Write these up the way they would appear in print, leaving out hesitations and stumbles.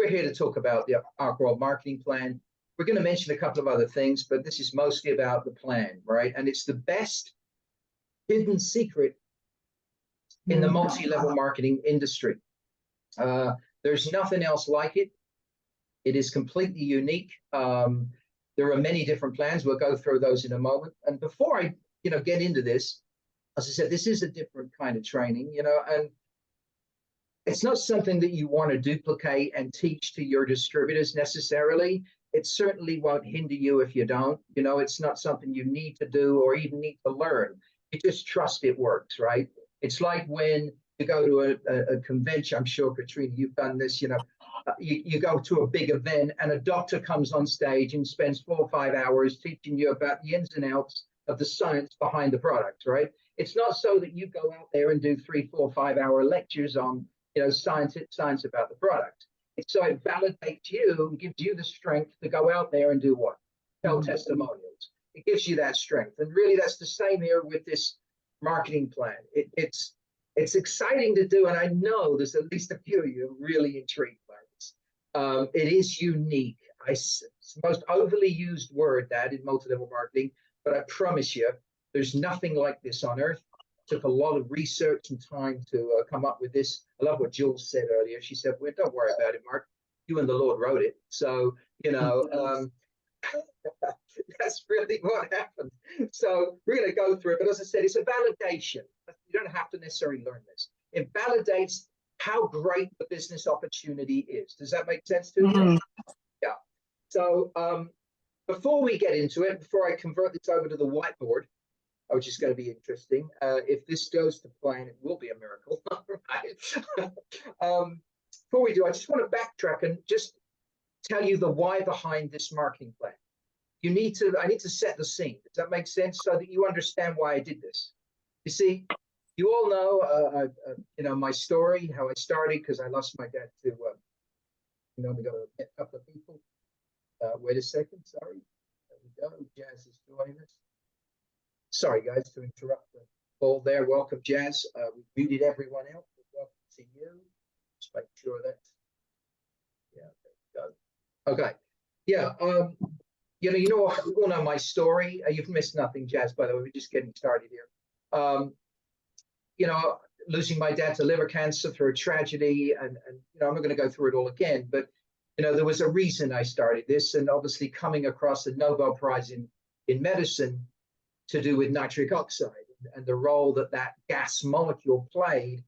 we're here to talk about the Arkworld Marketing Plan. We're going to mention a couple of other things, but this is mostly about the plan, right? And it's the best hidden secret in the multi-level marketing industry. There's nothing else like it. It is completely unique. There are many different plans. We'll go through those in a moment. And before I, get into this, as I said, this is a different kind of training, and it's not something that you want to duplicate and teach to your distributors necessarily. It certainly won't hinder you if you don't. It's not something you need to do or even need to learn. You just trust it works, right? It's like when you go to a convention. I'm sure, Katrina, you've done this. You go to a big event and a doctor comes on stage and spends 4 or 5 hours teaching you about the ins and outs of the science behind the product, right? It's not so that you go out there and do 3, 4, 5 hour lectures on science about the product. It's so it validates you and gives you the strength to go out there and do what? Tell testimonials. It gives you that strength. And really that's the same here with this marketing plan. It's exciting to do, and I know there's at least a few of you really intrigued by this. It is unique. It's the most overly used word that in multi-level marketing, but I promise you, there's nothing like this on earth. It took a lot of research and time to come up with this. I love what Jules said earlier. She said, well, don't worry about it, Mark. You and the Lord wrote it. So, that's really what happened. So we're going to go through it. But as I said, it's a validation. You don't have to necessarily learn this. It validates how great the business opportunity is. Does that make sense to you? Yeah. So before we get into it, before I convert this over to the whiteboard, which is going to be interesting. If this goes to plan, it will be a miracle. Right? Before we do, I just want to backtrack and just tell you the why behind this marketing plan. I need to set the scene. Does that make sense? So that you understand why I did this. You see, you all know, my story, how I started, because I lost my dad to, we got a couple of people. Wait a second, sorry. There we go. Jazz is joining us. Sorry, guys, to interrupt the call there. Welcome, Jazz. We muted everyone else. Welcome to you. Just make sure that. Yeah, there we go. Okay. Yeah. You all know my story. You've missed nothing, Jazz. By the way, we're just getting started here. Losing my dad to liver cancer through a tragedy, and I'm not going to go through it all again, but there was a reason I started this, and obviously coming across the Nobel Prize in medicine to do with nitric oxide and the role that gas molecule plays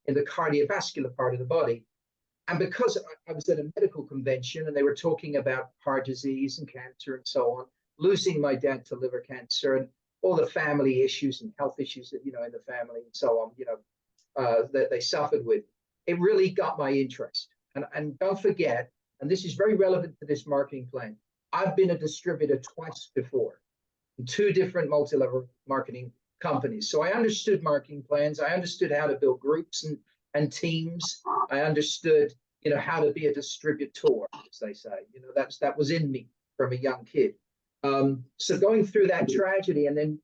in the cardiovascular part of the body. And because I was at a medical convention and they were talking about heart disease and cancer and so on, losing my dad to liver cancer and all the family issues and health issues that, in the family and so on, that they suffered with, it really got my interest. And don't forget, and this is very relevant to this marketing plan, I've been a distributor twice before. 2 different multi-level marketing companies. So I understood marketing plans. I understood how to build groups and teams. I understood, how to be a distributor, as they say. That was in me from a young kid. So going through that tragedy and then,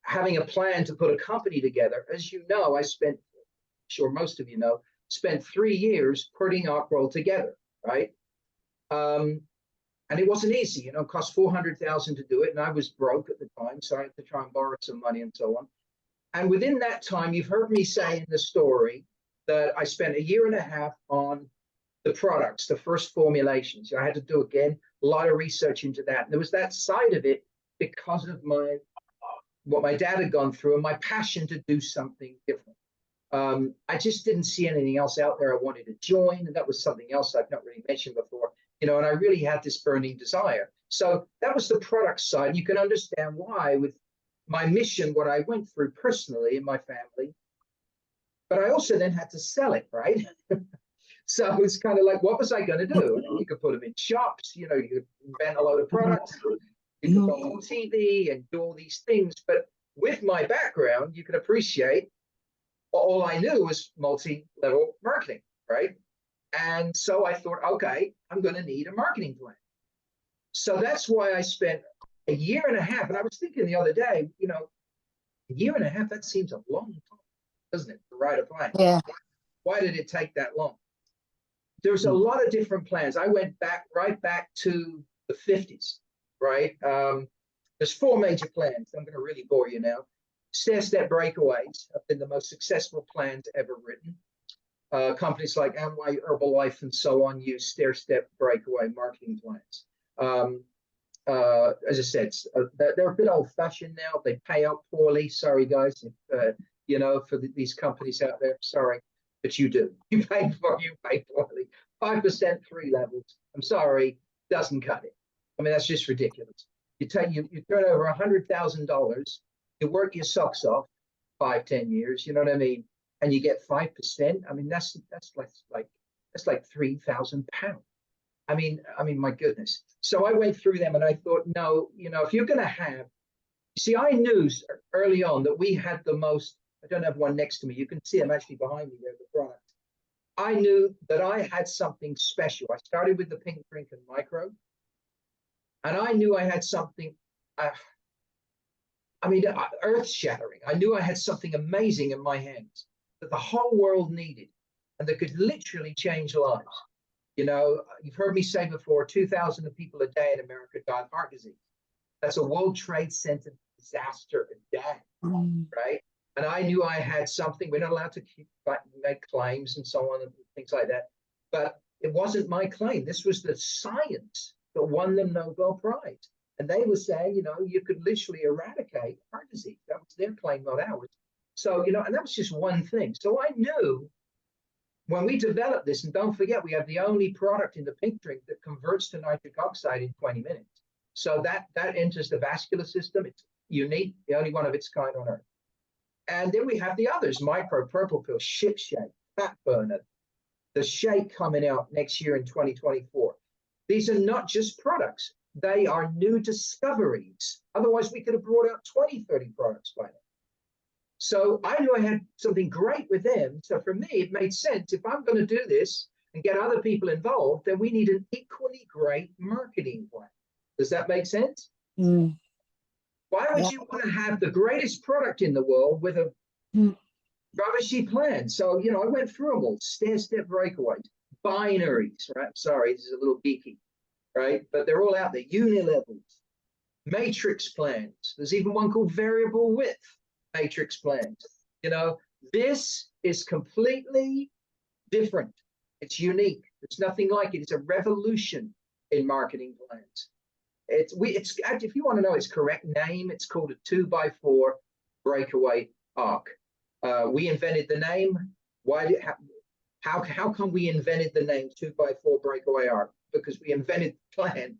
having a plan to put a company together, as you know, sure most of you know, spent 3 years putting Arkworld together, right? And it wasn't easy, it cost $400,000 to do it. And I was broke at the time, so I had to try and borrow some money and so on. And within that time, you've heard me say in the story that I spent 1.5 years on the products, the first formulations. I had to do, again, a lot of research into that. And there was that side of it because of what my dad had gone through and my passion to do something different. I just didn't see anything else out there I wanted to join. And that was something else I've not really mentioned before. And I really had this burning desire. So that was the product side. You can understand why with my mission, what I went through personally in my family, but I also then had to sell it, right? So it's kind of like, what was I going to do? You could put them in shops, you could invent a load of products, you could go on TV and do all these things. But with my background, you can appreciate all I knew was multi-level marketing, right? And so I thought, okay, I'm going to need a marketing plan. So that's why I spent 1.5 years. And I was thinking the other day, 1.5 years, that seems a long time, doesn't it, to write a plan? Yeah. Why did it take that long? there's a lot of different plans. I went right back to the 50s, right? There's 4 major plans. I'm going to really bore you now. Stair-step breakaways have been the most successful plans ever written. Companies like Amway, Herbalife, and so on use stair-step breakaway marketing plans. As I said, they're a bit old-fashioned now. They pay out poorly. Sorry, guys, you know, for these companies out there. Sorry, but you do. You pay poorly. 5%, 3 levels. I'm sorry, doesn't cut it. I mean, that's just ridiculous. You turn over $100,000. You work your socks off 5, 10 years. You know what I mean? And you get 5%. I mean, that's like £3,000. I mean, my goodness. So I went through them and I thought, no, you know, if you're going to have, see, I knew early on that we had the most, I don't have one next to me. You can see them actually behind me there, the product. I knew that I had something special. I started with the pink drink and micro. And I knew I had something, earth shattering. I knew I had something amazing in my hands that the whole world needed and that could literally change lives. You know, you've heard me say before, 2,000 people a day in America die of heart disease. That's a World Trade Center disaster a day, right? And I knew I had something. We're not allowed to make claims and so on and things like that. But it wasn't my claim. This was the science that won the Nobel Prize. And they were saying, you know, you could literally eradicate heart disease. That was their claim, not ours. So, you know, and that was just one thing. So I knew when we developed this, and don't forget, we have the only product in the pink drink that converts to nitric oxide in 20 minutes. So that enters the vascular system. It's unique, the only one of its kind on earth. And then we have the others, micro, purple pill, ship shake, fat burner, the shake coming out next year in 2024. These are not just products. They are new discoveries. Otherwise, we could have brought out 20, 30 products by now. So I knew I had something great with them. So for me, it made sense. If I'm going to do this and get other people involved, then we need an equally great marketing plan. Does that make sense? Mm. Why would you want to have the greatest product in the world with a rubbishy plan? So, you know, I went through them all. Stair-step breakaways, binaries, right? Sorry, this is a little geeky, right? But they're all out there. Unilevels, matrix plans. There's even one called variable width matrix plans. You know, this is completely different. It's unique. There's nothing like it. It's a revolution in marketing plans. It's if you want to know its correct name, it's called a 2x4 breakaway arc. We invented the name. How come we invented the name 2x4 breakaway arc? Because we invented the plan,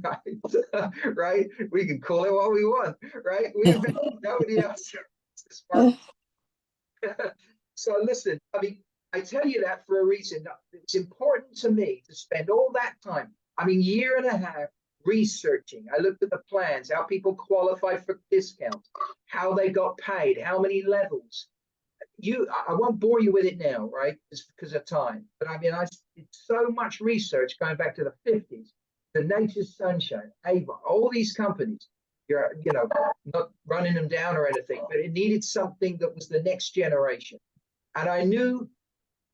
right? Right? We can call it what we want, right? We invented nobody else. So listen, I mean, I tell you that for a reason. It's important to me to spend all that time, I mean, year and a half researching. I looked at the plans, how people qualify for discounts, how they got paid, how many levels. I won't bore you with it now, right? It's because of time. But I mean, I did so much research going back to the 50s, the Nature's Sunshine, Avon, all these companies. You're, you know, not running them down or anything, but it needed something that was the next generation. And I knew,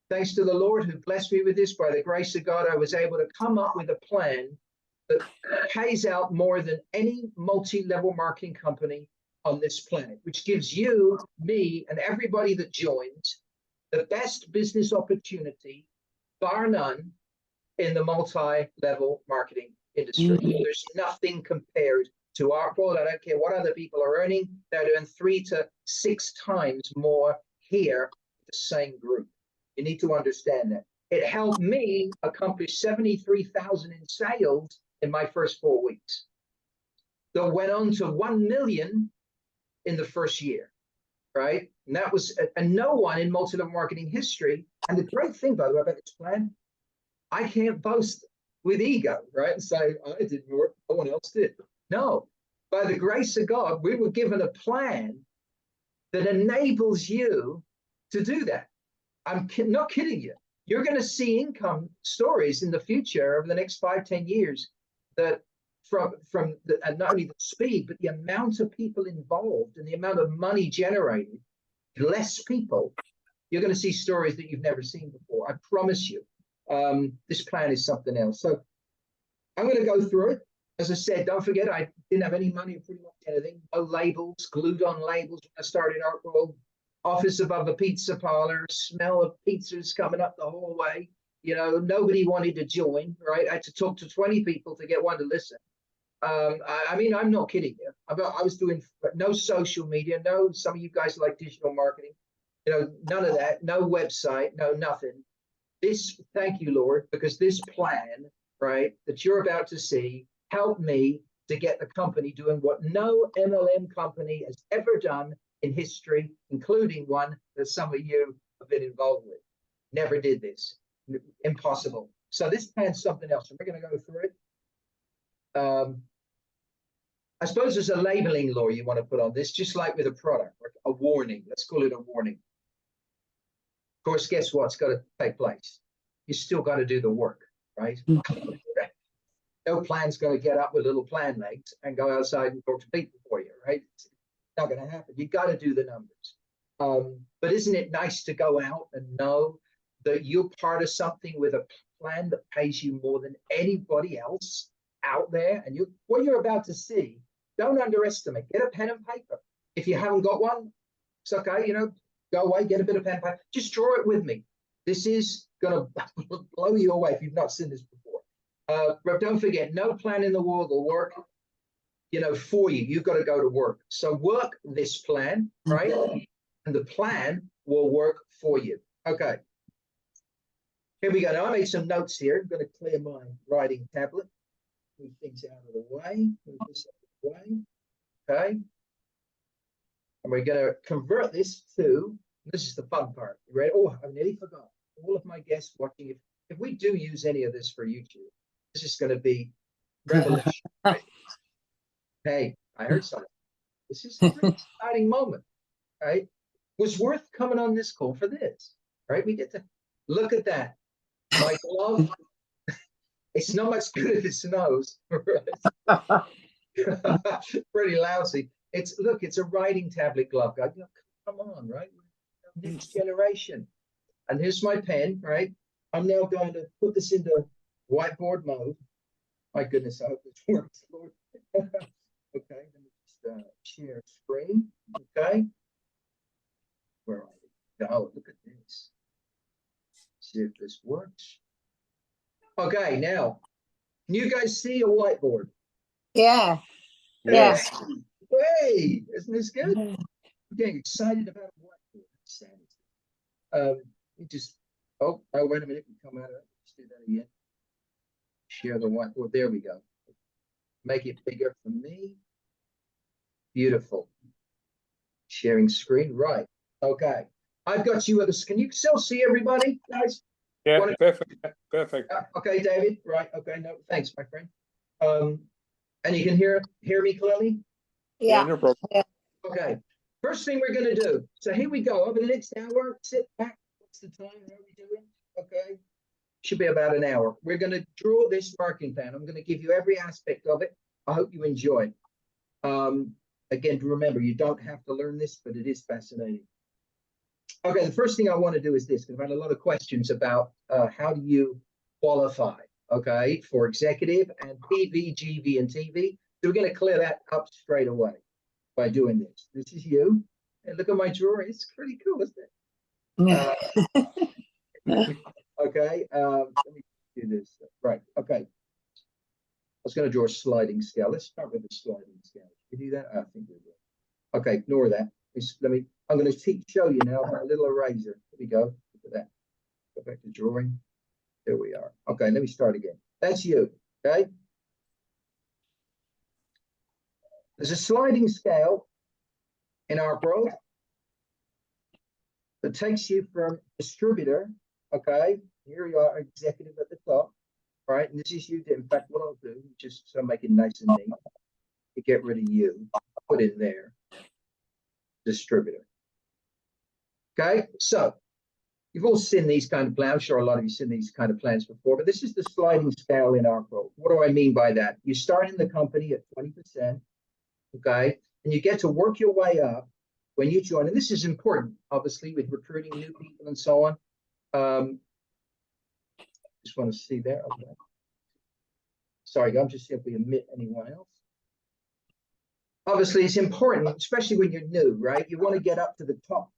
thanks to the Lord who blessed me with this, by the grace of God, I was able to come up with a plan that pays out more than any multi-level marketing company on this planet, which gives you, me, and everybody that joins the best business opportunity, bar none, in the multi-level marketing industry. There's nothing compared to Arkworld. I don't care what other people are earning. They're doing 3 to 6 times more here with the same group. You need to understand that. It helped me accomplish 73,000 in sales in my first 4 weeks. That went on to 1 million in the first year, right? And that was, and no one in multi-level marketing history. And the great thing, by the way, about this plan, I can't boast with ego, right? And say, I did more, no one else did. No, by the grace of God, we were given a plan that enables you to do that. I'm not kidding you. You're going to see income stories in the future over the next 5, 10 years that from the, and not only the speed, but the amount of people involved and the amount of money generated, less people, you're going to see stories that you've never seen before. I promise you. This plan is something else. So I'm going to go through it. As I said, don't forget, I didn't have any money, pretty much anything. No labels, glued on labels when I started Arkworld. Office above a pizza parlor, smell of pizzas coming up the hallway. You know, nobody wanted to join, right? I had to talk to 20 people to get one to listen. I mean, I'm not kidding you. I was doing no social media, no, some of you guys like digital marketing, you know, none of that, no website, no nothing. This, thank you, Lord, because this plan, right, that you're about to see helped me to get the company doing what no MLM company has ever done in history, including one that some of you have been involved with. Never did this. Impossible. So this plan's something else. And we're going to go through it. I suppose there's a labeling law you want to put on this, just like with a product, a warning. Let's call it a warning. Of course, guess what's got to take place? You still got to do the work, right? No plan's going to get up with little plan legs and go outside and talk to people for you, right? It's not going to happen. You got to do the numbers. But isn't it nice to go out and know that you're part of something with a plan that pays you more than anybody else out there? And what you're about to see, don't underestimate. Get a pen and paper. If you haven't got one, it's okay. You know, go away, get a bit of pen and paper. Just draw it with me. This is going to blow you away if you've not seen this before. But don't forget, no plan in the world will work, you know, for you. You've got to go to work. So work this plan, right? And the plan will work for you. Okay. Here we go. Now I made some notes here. I'm going to clear my writing tablet. Move things out of the way. Move this out of the way. Okay. And we're going to convert this to, this is the fun part. You ready? Oh, I nearly forgot. All of my guests watching, if we do use any of this for YouTube, this is going to be revolution. Right? Hey, I heard something. This is a pretty exciting moment, right? It was worth coming on this call for this, right? We get to look at that. My glove, it's not much good if it snows. Right? Pretty lousy. Look, it's a writing tablet glove. Come on, right? Next generation. And here's my pen, right? I'm now going to put this into whiteboard mode. My goodness, I hope this works, Lord. Okay, let me just share screen. Okay. Where are we? Oh, look at this. See if this works. Okay, now, can you guys see a whiteboard? Yeah. Yes. Hey, isn't this good? I'm getting excited about a whiteboard. You just, oh, wait a minute. We come out of it. Let's do that again. Share the whiteboard. There we go. Make it bigger for me. Beautiful. Sharing screen. Right. Okay. I've got you at the, can you still see everybody, guys? Yeah, perfect. Perfect. Okay, David. Right. Okay. No, thanks, my friend. And you can hear me clearly? Yeah. No problem. Yeah. Okay. First thing we're going to do. So here we go. Over the next hour, sit back. What's the time? How are we doing? Okay. Should be about an hour. We're going to draw this marketing plan. I'm going to give you every aspect of it. I hope you enjoy. Again, remember, you don't have to learn this, but it is fascinating. Okay, the first thing I want to do is this, because I've had a lot of questions about how do you qualify, okay, for executive and PV, GV, and TV. So we're going to clear that up straight away by doing this. This is you. And look at my drawing. It's pretty cool, isn't it? Okay, let me do this. Right, okay. I was going to draw a sliding scale. Let's start with the sliding scale. Can you do that? I think we will. Okay, ignore that. I'm going to show you now my little eraser. Here we go. Look at that. Go back to drawing. There we are. Okay, let me start again. That's you. Okay. There's a sliding scale in Arkworld that takes you from distributor. Okay, here you are, executive at the top. All right, and this is you. In fact, what I'll do, just so I make it nice and neat, to get rid of you, put in there, distributor. Okay, so you've all seen these kind of plans. I'm sure a lot of you have seen these kind of plans before, but this is the sliding scale in Arkworld. What do I mean by that? You start in the company at 20%, okay, and you get to work your way up when you join. And this is important, obviously, with recruiting new people and so on. just want to see there. Okay. Sorry, I'm just see if we omit anyone else. Obviously, it's important, especially when you're new, right? You want to get up to the top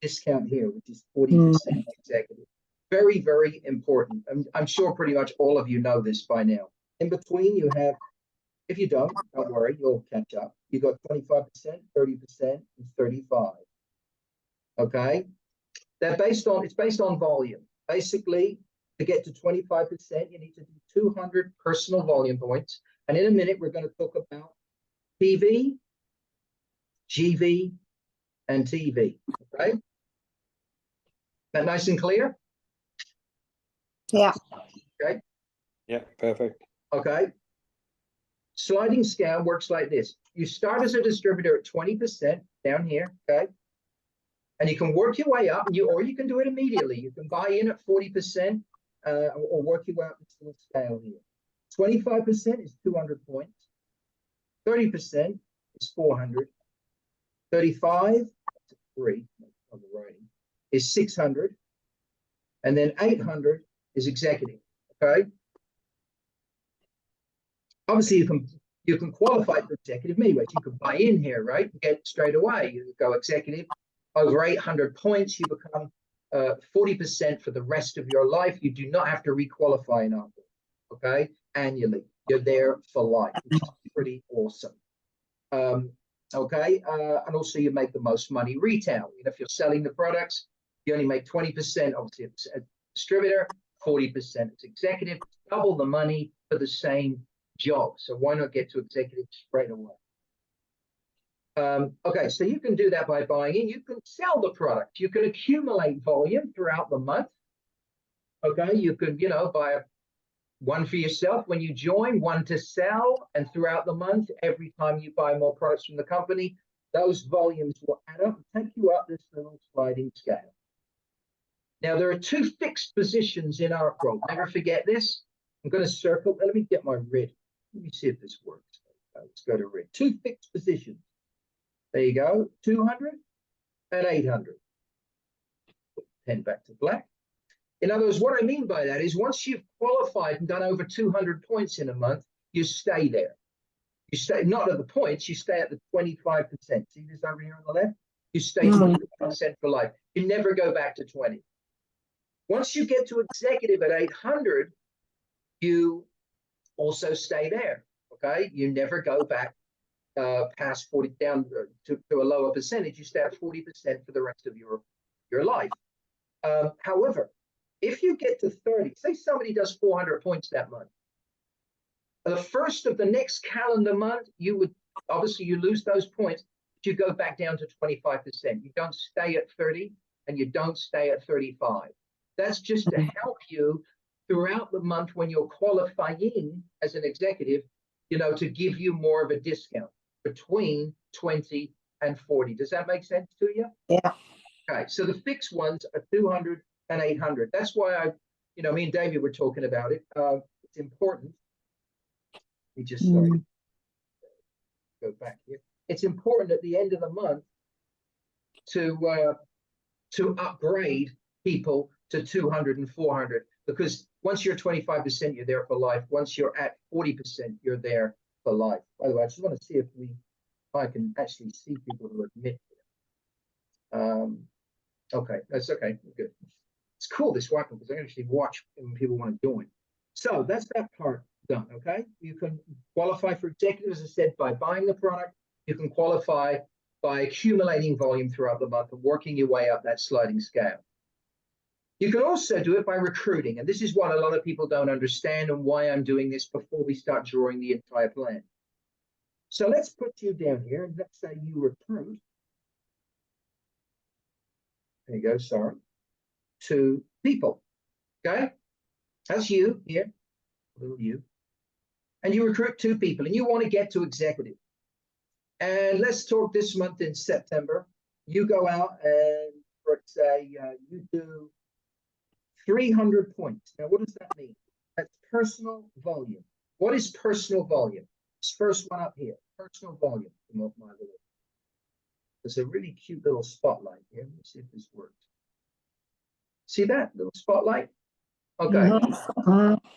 discount here, which is 40% executive. Very, very important. I'm sure pretty much all of you know this by now. In between, you have, if you don't worry, you'll catch up. You got 25%, 30%, and 35. Okay, it's based on volume. Basically, to get to 25%, you need to do 200 personal volume points. And in a minute, we're going to talk about PV, GV, and TV. Okay, that nice and clear? Yeah. Okay. Yeah, perfect. Okay. Sliding scale works like this. You start as a distributor at 20% down here, okay? And you can work your way up, and or you can do it immediately. You can buy in at 40%, or work your way up this little scale here. 25% is 200 points. 30% is 400. 35, that's 3 on the writing, is 600. And then 800 is executive, okay? Obviously, you can qualify for executive many ways. You can buy in here, right? Get straight away. You go executive. Over 800 points, you become 40% for the rest of your life. You do not have to requalify in Arkworld, okay? Annually, you're there for life, which is pretty awesome. Okay, and also you make the most money retail. You know, if you're selling the products, you only make 20%. Obviously, it's a distributor, 40% it's executive. Double the money for the same job. So why not get to executive straight away? Okay, so you can do that by buying in. You can sell the product. You can accumulate volume throughout the month. Okay, you could, buy one for yourself when you join, one to sell, and throughout the month, every time you buy more products from the company, those volumes will add up and take you up this little sliding scale. Now, there are 2 fixed positions in Arkworld. Never forget this. I'm going to circle. Let me get my red. Let me see if this works. Let's go to red. 2 fixed positions. There you go. 200 and 800. Put the pen back to black. In other words, what I mean by that is once you've qualified and done over 200 points in a month, you stay there. You stay not at the points, you stay at the 25%. See this over here on the left? You stay 25% for life. You never go back to 20. Once you get to executive at 800, you also stay there, okay? You never go back past 40 down to a lower percentage. You stay at 40% for the rest of your life. However, if you get to 30, say somebody does 400 points that month, the first of the next calendar month, you would obviously you lose those points, but you go back down to 25%. You don't stay at 30 and you don't stay at 35. That's just to help you throughout the month when you're qualifying as an executive, to give you more of a discount between 20 and 40. Does that make sense to you? Yeah. Okay, so the fixed ones are 200 and 800. That's why me and David were talking about it. It's important. We just sorry. Go back here. It's important at the end of the month to upgrade people to 200 and 400, because once you're 25%, you're there for life. Once you're at 40%, you're there for life. By the way, I just want to see if I can actually see people who admit it. Okay, that's okay. Good. It's cool this one because I can actually watch when people want to join. So that's that part done. Okay, you can qualify for executive, as I said, by buying the product. You can qualify by accumulating volume throughout the month and working your way up that sliding scale. You can also do it by recruiting, and this is what a lot of people don't understand and why I'm doing this before we start drawing the entire plan. So let's put you down here, and let's say you recruit. There you go, sorry. 2 people, okay? That's you here, little you. And you recruit 2 people, and you want to get to executive. And let's talk this month in September. You go out and, let's say, you do 300 points. Now, what does that mean? That's personal volume. What is personal volume? This first one up here, personal volume. There's a really cute little spotlight here. Let me see if this works. See that little spotlight? Okay,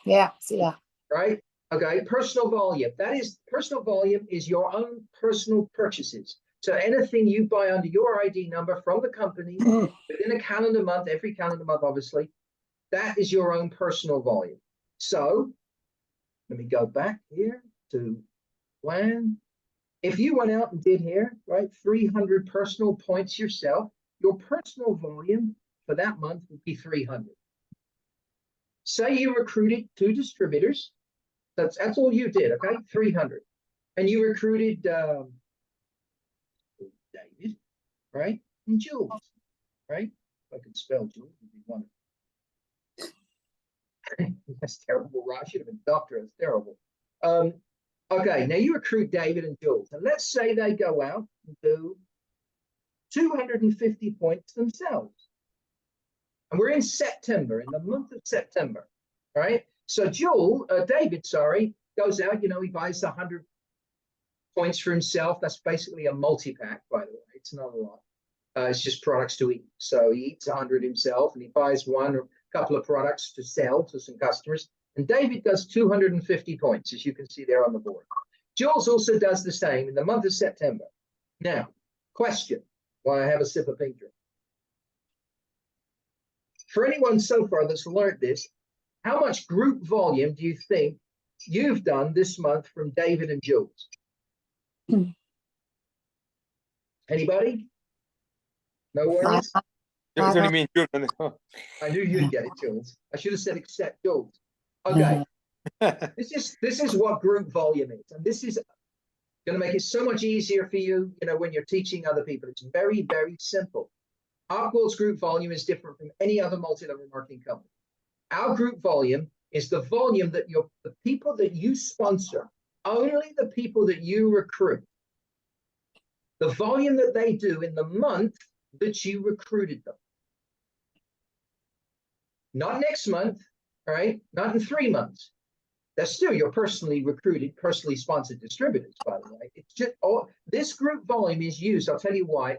Yeah, see that. right? Okay, personal volume. Personal volume is your own personal purchases. So anything you buy under your ID number from the company within a calendar month, every calendar month, obviously, that is your own personal volume. So let me go back here to plan. If you went out and did here, right, 300 personal points yourself, your personal volume for that month would be 300. Say you recruited 2 distributors. That's all you did, okay? 300. And you recruited David, right? And Jules, right? If I could spell Jules, would be wonderful. That's terrible, right? I should have been a doctor. That's terrible. Okay, now you recruit David and Jules. And let's say they go out and do 250 points themselves. And we're in September, in the month of September, right? So David, goes out, he buys 100 points for himself. That's basically a multi-pack, by the way. It's not a lot. It's just products to eat. So he eats 100 himself, and he buys one or a couple of products to sell to some customers. And David does 250 points, as you can see there on the board. Jules also does the same in the month of September. Now, question, while I have a sip of pink drink. For anyone so far that's learned this, how much group volume do you think you've done this month from David and Jules? Anybody? No worries? It's only me and Jordan. I knew you'd get it, Jules. I should have said except Jules. Okay. This is what group volume is. And this is going to make it so much easier for you, when you're teaching other people. It's very, very simple. Arkworld's group volume is different from any other multi-level marketing company. Our group volume is the volume that the people that you sponsor, only the people that you recruit, the volume that they do in the month that you recruited them. Not next month, right? Not in 3 months. That's still your personally recruited, personally sponsored distributors, by the way. It's just this group volume is used. I'll tell you why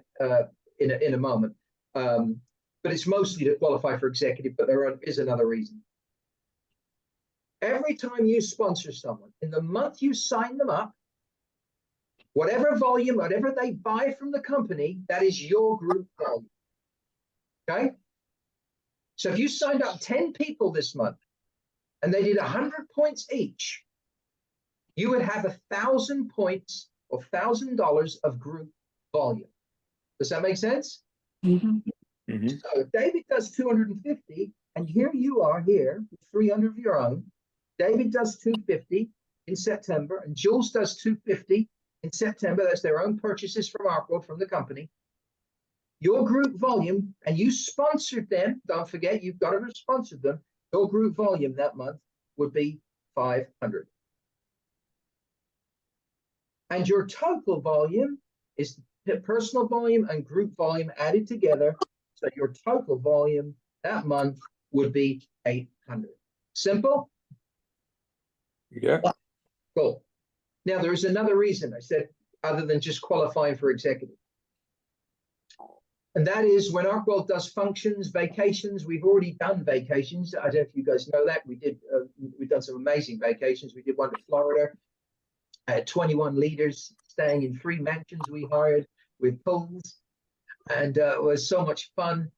in a moment. But it's mostly to qualify for executive, but there is another reason. Every time you sponsor someone, in the month you sign them up, whatever volume, whatever they buy from the company, that is your group volume. Okay? So if you signed up 10 people this month and they did 100 points each, you would have 1,000 points or $1,000 of group volume. Does that make sense? Mm-hmm. Mm-hmm. So if David does 250, and here you are here with 300 of your own, David does 250 in September, and Jules does 250 in September. That's their own purchases from Arkworld, from the company. Your group volume, and you sponsored them, don't forget, you've got to have sponsored them, your group volume that month would be 500. And your total volume is the personal volume and group volume added together. So your total volume that month would be 800. Simple? Yeah. Cool. Now, there is another reason I said, other than just qualifying for executive. And that is when Arkworld does functions, vacations. We've already done vacations. I don't know if you guys know that. We've done some amazing vacations. We did one to Florida. I had 21 leaders staying in 3 mansions we hired with pools. And it was so much fun.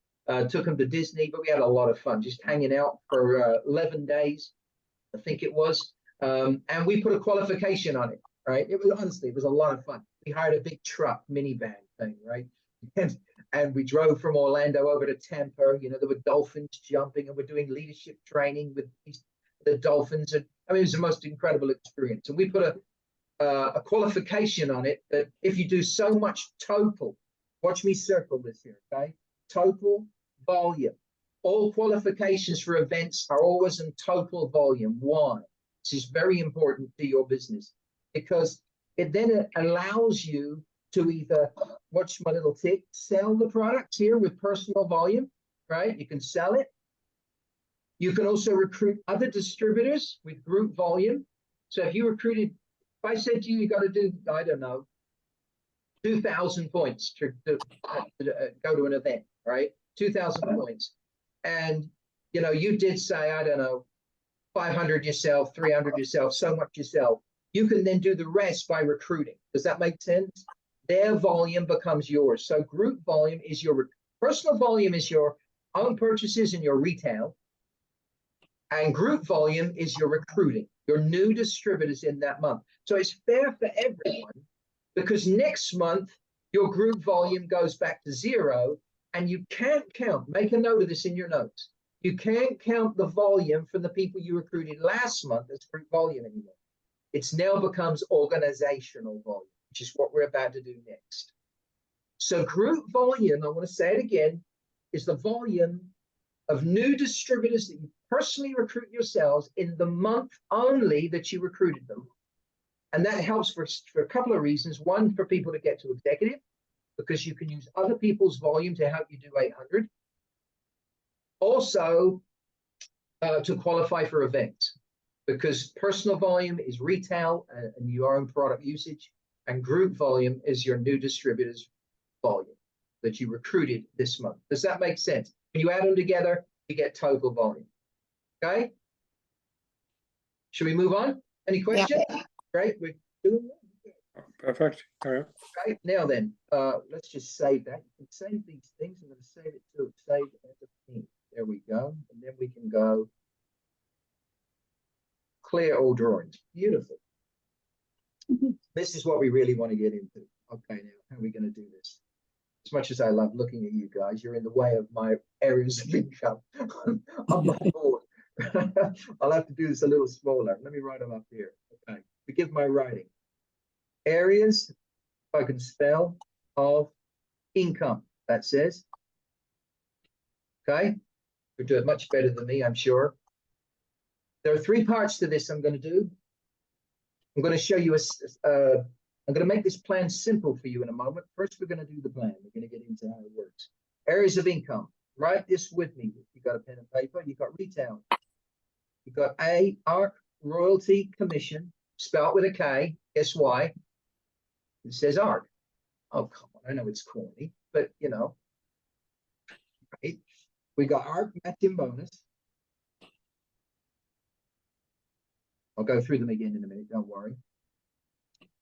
Took them to Disney, but we had a lot of fun just hanging out for 11 days, I think it was. And we put a qualification on it, right? It was a lot of fun. We hired a big truck, minivan thing, right? And we drove from Orlando over to Tampa. There were dolphins jumping, and we're doing leadership training with the dolphins. And I mean, it was the most incredible experience. And we put a qualification on it that if you do so much total, watch me circle this here, okay? Total volume. All qualifications for events are always in total volume. Why? This is very important to your business because it then allows you to either, watch my little tick, sell the products here with personal volume, right? You can sell it. You can also recruit other distributors with group volume. So if you recruited, if I said to you, you got to do, I don't know, 2,000 points to go to an event, right? 2,000 points. And, you know, you did say, I don't know, 500 yourself, 300 yourself, so much yourself. You can then do the rest by recruiting. Does that make sense? Their volume becomes yours. So group volume is your personal volume, is your own purchases and your retail. And group volume is your recruiting, your new distributors in that month. So it's fair for everyone, because next month, your group volume goes back to 0, and you can't count. Make a note of this in your notes. You can't count the volume from the people you recruited last month as group volume anymore. It's now becomes organizational volume, which is what we're about to do next. So group volume, I want to say it again, is the volume of new distributors that you personally recruit yourselves in the month only that you recruited them. And that helps for a couple of reasons. One, for people to get to executive, because you can use other people's volume to help you do 800. Also, to qualify for events, because personal volume is retail and your own product usage, and group volume is your new distributors volume that you recruited this month. Does that make sense? When you add them together, you get total volume. Okay? Should we move on? Any questions? Yeah. Great. We're doing that. Perfect. Carry on. Okay, now then, let's just save that. You can save these things. I'm going to save it to save as a theme. There we go. And then we can go clear all drawings. Beautiful. This is what we really want to get into. Okay, now, how are we going to do this? As much as I love looking at you guys, you're in the way of my areas of income on my board. I'll have to do this a little smaller. Let me write them up here. Okay, forgive my writing. Areas, if I can spell, of income, that says. Okay, you'll do it much better than me, I'm sure. There are 3 parts to this I'm going to do. I'm going to show you I'm going to make this plan simple for you in a moment. First, we're going to do the plan. We're going to get into how it works. Areas of income. Write this with me. You've got a pen and paper. You've got retail. You've got A, Ark Royalty Commission, spelled with a K. Guess why? It says Ark. Oh, come on. I know it's corny, but you know. Right? We got Ark matching bonus. I'll go through them again in a minute. Don't worry.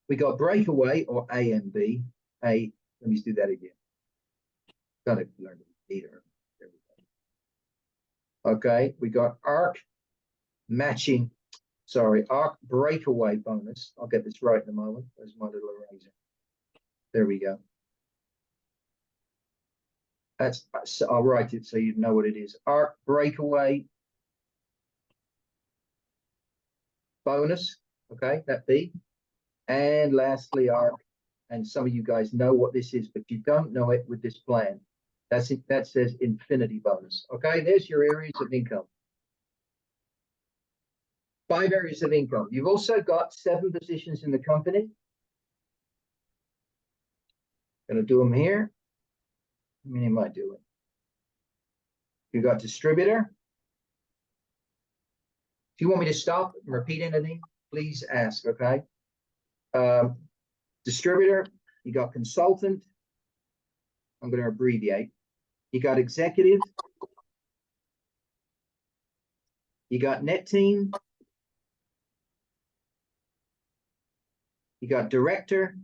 We got breakaway, or A and B. Let me do that again. Got to learn to read her. There we go. Okay, we got Ark matching. Sorry, Ark breakaway bonus. I'll get this right in a moment. There's my little eraser. There we go. I'll write it so you know what it is. Ark breakaway bonus. Okay, that B. And lastly, Ark, and some of you guys know what this is, but you don't know it with this plan. That's it. That says infinity bonus. Okay, there's your areas of income. 5 areas of income. You've also got 7 positions in the company. Going to do them here. How many am I doing? You got distributor. If you want me to stop and repeat anything, please ask. Okay. Distributor, you got consultant. I'm going to abbreviate. You got executive. You got net team. You got director.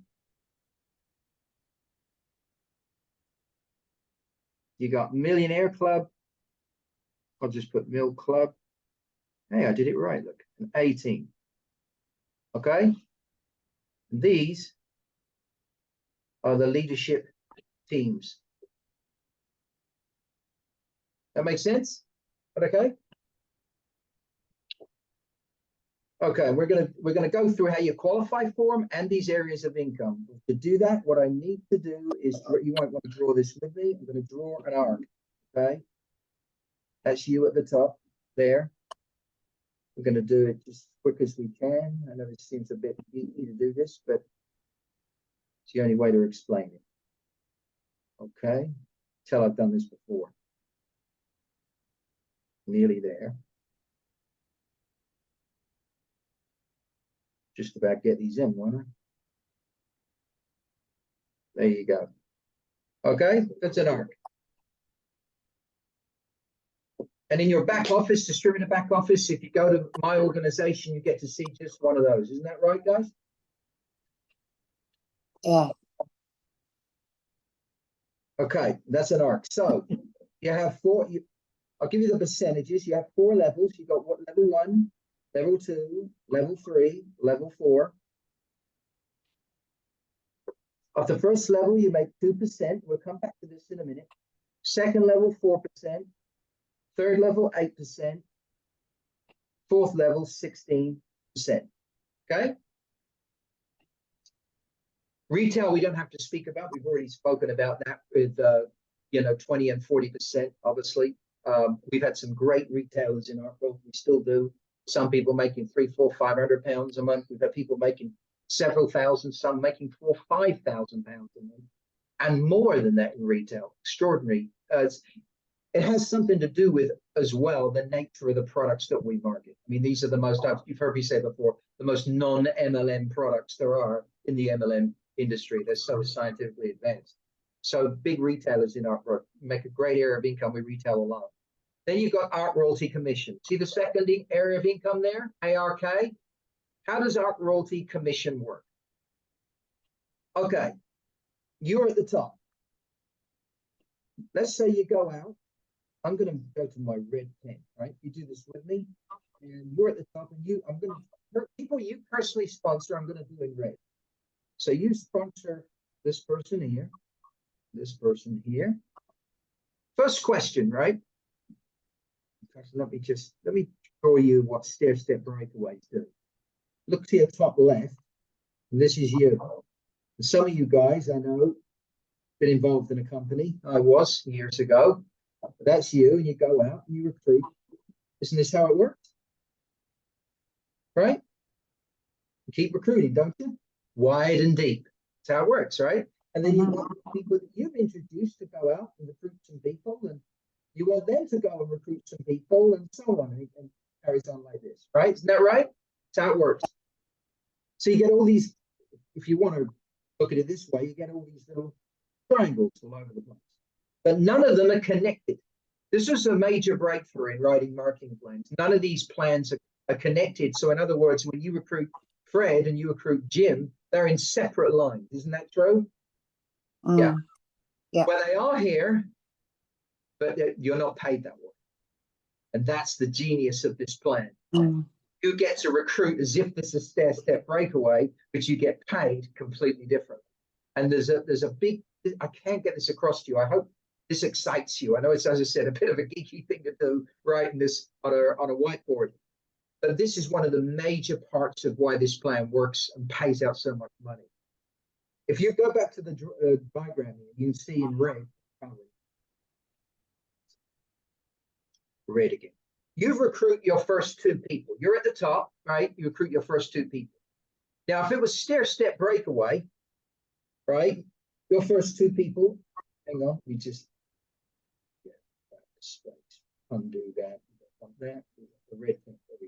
You got millionaire club. I'll just put mill club. Hey, I did it right. Look, an A team. Okay. These are the leadership teams. That makes sense? Okay. Okay, we're gonna go through how you qualify for them and these areas of income. To do that, what I need to do is, you might want to draw this with me. I'm going to draw an arc. Okay, that's you at the top there. We're going to do it just as quick as we can. I know it seems a bit easy to do this, but it's the only way to explain it. Okay, tell I've done this before. Nearly there. Just about get these in, won't I? There you go. Okay, that's an arc. And in your back office, distributor back office, if you go to my organization, you get to see just one of those. Isn't that right, guys? Yeah. Okay, that's an arc. So you have four, I'll give you the percentages. You have 4 levels. You've got what, level 1, level 2, level 3, level 4. Of the first level, you make 2%. We'll come back to this in a minute. Second level, 4%. Third level, 8%. Fourth level, 16%. Okay? Retail, we don't have to speak about. We've already spoken about that with, 20 and 40%, obviously. We've had some great retailers in our world. We still do. Some people making 300, 400, 500 pounds a month. We've had people making several thousand, some making 4,000, 5,000 pounds a month, and more than that in retail. Extraordinary. It has something to do with, as well, the nature of the products that we market. I mean, these are the most, you've heard me say before, the most non-MLM products there are in the MLM industry. They're so scientifically advanced. So big retailers in our work make a great area of income. We retail a lot. Then you've got art royalty commission. See the second area of income there, ARK? How does art royalty commission work? Okay, you're at the top. Let's say you go out. I'm going to go to my red pen, right? You do this with me, and you're at the top, and I'm going to, people you personally sponsor, I'm going to do in red. So you sponsor this person here, this person here. First question, right? Let me show you what stair-step breakaways do. Look to your top left, and this is you. And some of you guys, I know, been involved in a company. I was years ago. That's you, and you go out and you recruit. Isn't this how it works? Right? You keep recruiting, don't you? Wide and deep. That's how it works, right? And then you want people that you've introduced to go out and recruit some people, and you want them to go and recruit some people, and so on, and carries on like this, right? Isn't that right? That's how it works. So you get all these, if you want to look at it this way, you get all these little triangles all over the place. But none of them are connected. This was a major breakthrough in writing marketing plans. None of these plans are connected. So in other words, when you recruit Fred and you recruit Jim, they're in separate lines. Isn't that true? Yeah. Well, they are here, but you're not paid that way. And that's the genius of this plan. You get to recruit as if this is a stair-step breakaway, but you get paid completely different. And there's a big, I can't get this across to you. I hope this excites you. I know it's, as I said, a bit of a geeky thing to do, writing this on a whiteboard. But this is one of the major parts of why this plan works and pays out so much money. If you go back to the diagram here, you can see in red, red again. You recruit your first 2 people. You're at the top, right? You recruit your first 2 people. Now, if it was stair-step breakaway, right? Your first 2 people, hang on, we just get that space. Undo that, the red thing. There we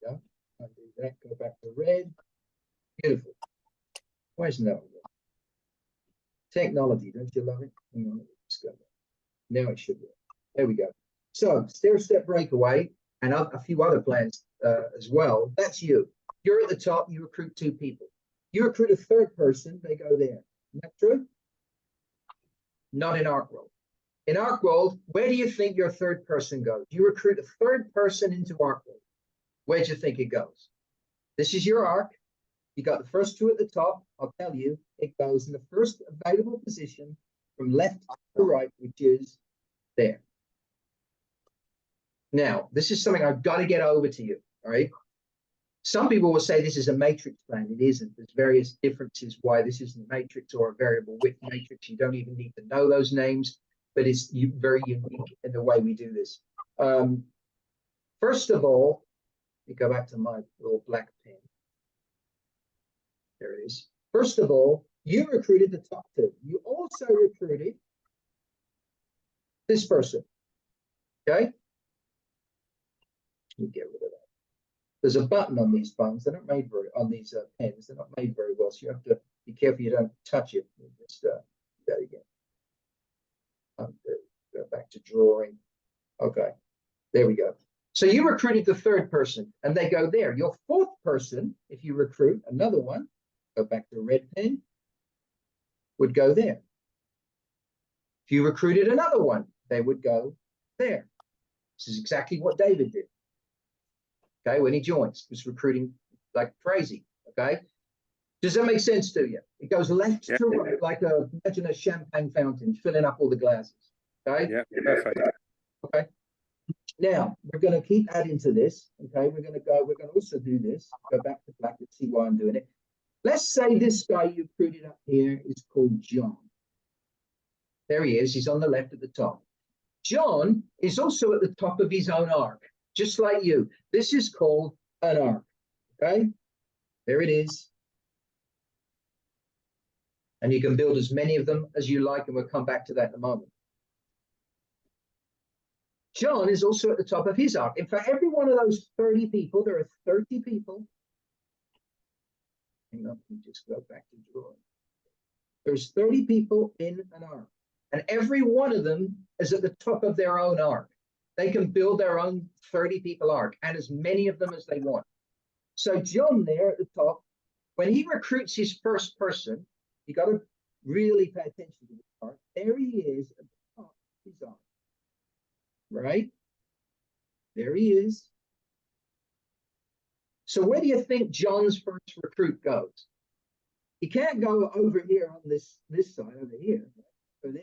go. Undo that, go back to red. Beautiful. Why isn't that all? Technology, don't you love it? Hang on, let's go. Now it should work. There we go. So, stair-step breakaway and a few other plans as well. That's you. You're at the top, you recruit 2 people. You recruit a 3rd person, they go there. Isn't that true? Not in Arkworld. In Arkworld, where do you think your 3rd person goes? You recruit a 3rd person into Arkworld. Where do you think it goes? This is your arc. You got the first 2 at the top. I'll tell you, it goes in the first available position from left to right, which is there. Now, this is something I've got to get over to you, all right? Some people will say this is a matrix plan. It isn't. There's various differences why this isn't a matrix or a variable width matrix. You don't even need to know those names, but it's very unique in the way we do this. First of all, let me go back to my little black pen. There it is. First of all, you recruited the top 2. You also recruited this person, okay? You get rid of that. There's a button on these buttons. They're not made very, on these pens. They're not made very well, so you have to be careful you don't touch it. Just do that again. Go back to drawing. Okay. There we go. So you recruited the third person and they go there. Your fourth person, if you recruit another one, go back to red pen, would go there. If you recruited another one, they would go there. This is exactly what David did. Okay, when he joins, was recruiting like crazy. Okay, does that make sense to you? It goes left to right, like imagine a champagne fountain filling up all the glasses. Okay. Yeah, perfect. Okay. Now we're going to keep adding to this. Okay, we're going to also do this. Go back to black and see why I'm doing it. Let's say this guy you recruited up here is called John. There he is. He's on the left at the top. John is also at the top of his own arc, just like you. This is called an arc. Okay, there it is. And you can build as many of them as you like, and we'll come back to that in a moment. John is also at the top of his arc. In fact, every one of those 30 people, there are 30 people. Hang on, let me just go back to drawing. There's 30 people in an arc, and every one of them is at the top of their own arc. They can build their own 30 people arc, and as many of them as they want. So John there at the top, when he recruits his first person, you got to really pay attention to this part. There he is at the top of his arc. Right? There he is. So where do you think John's first recruit goes? He can't go over here on this side over here. Go there.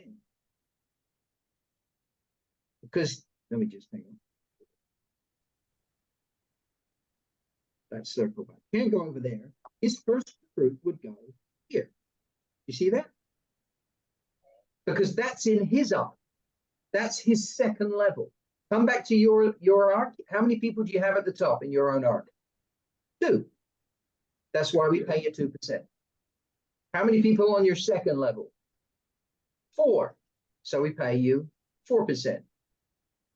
Because, let me just hang on. That circle back. Can't go over there. His first recruit would go here. You see that? Because that's in his arc. That's his second level. Come back to your arc. How many people do you have at the top in your own arc? 2. That's why we pay you 2%. How many people on your second level? 4. So we pay you 4%.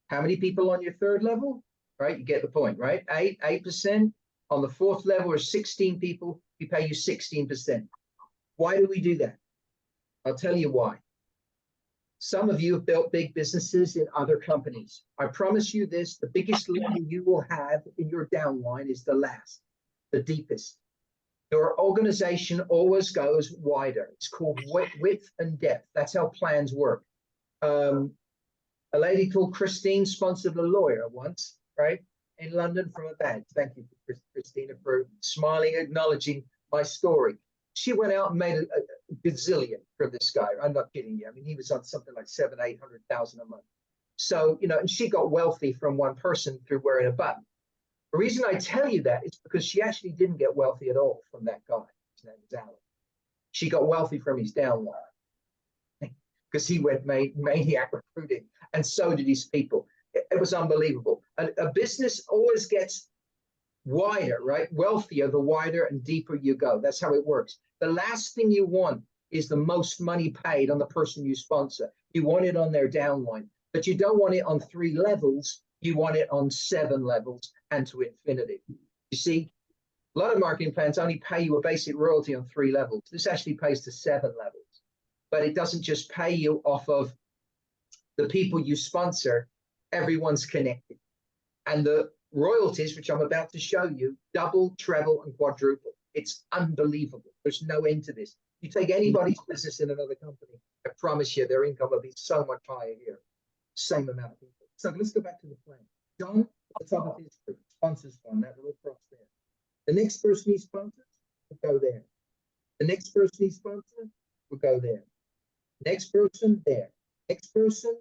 How many people on your third level? Right, you get the point, right? 8%. On the fourth level or 16 people, we pay you 16%. Why do we do that? I'll tell you why. Some of you have built big businesses in other companies. I promise you this, the biggest level you will have in your downline is the last, the deepest. Your organization always goes wider. It's called width and depth. That's how plans work. A lady called Christine sponsored a lawyer once, right, in London from a badge. Thank you, Christina, for smiling, acknowledging my story. She went out and made a gazillion from this guy. I'm not kidding you. I mean, he was on something like 700,000-800,000 a month. So, you know, and she got wealthy from one person through wearing a button. The reason I tell you that is because she actually didn't get wealthy at all from that guy. His name was Alan. She got wealthy from his downline because he went maniac recruiting, and so did his people. It was unbelievable. A business always gets wider, right? Wealthier, the wider and deeper you go. That's how it works. The last thing you want is the most money paid on the person you sponsor. You want it on their downline, but you don't want it on 3 levels. You want it on 7 levels and to infinity. You see, a lot of marketing plans only pay you a basic royalty on 3 levels. This actually pays to 7 levels, but it doesn't just pay you off of the people you sponsor. Everyone's connected. And the royalties, which I'm about to show you, double, treble, and quadruple. It's unbelievable. There's no end to this. You take anybody's business in another company, I promise you their income will be so much higher here. Same amount of people. So let's go back to the plan. John, at the top of his group, sponsors fund, that little cross there. The next person he sponsors will go there. The next person he sponsors will go there. Next person there. Next person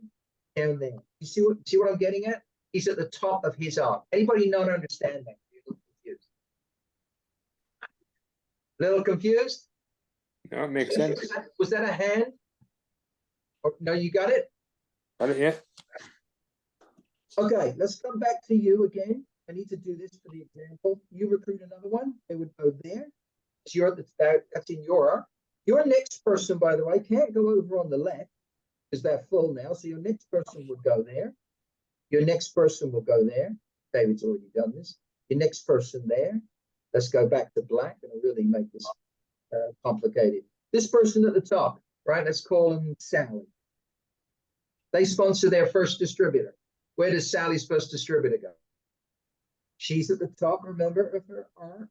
down there. You see what I'm getting at? He's at the top of his arc. Anybody not understand that? You're a little confused. Little confused? No, it makes sense. Was that a hand? Or, no, you got it? Got it, yeah. Okay, let's come back to you again. I need to do this for the example. You recruit another one. They would go there. That's in your arc. Your next person, by the way, can't go over on the left because they're full now. So your next person would go there. Your next person will go there. David's already done this. Your next person there. Let's go back to black and really make this complicated. This person at the top, right? Let's call him Sally. They sponsor their first distributor. Where does Sally's first distributor go? She's at the top, remember, of her arc.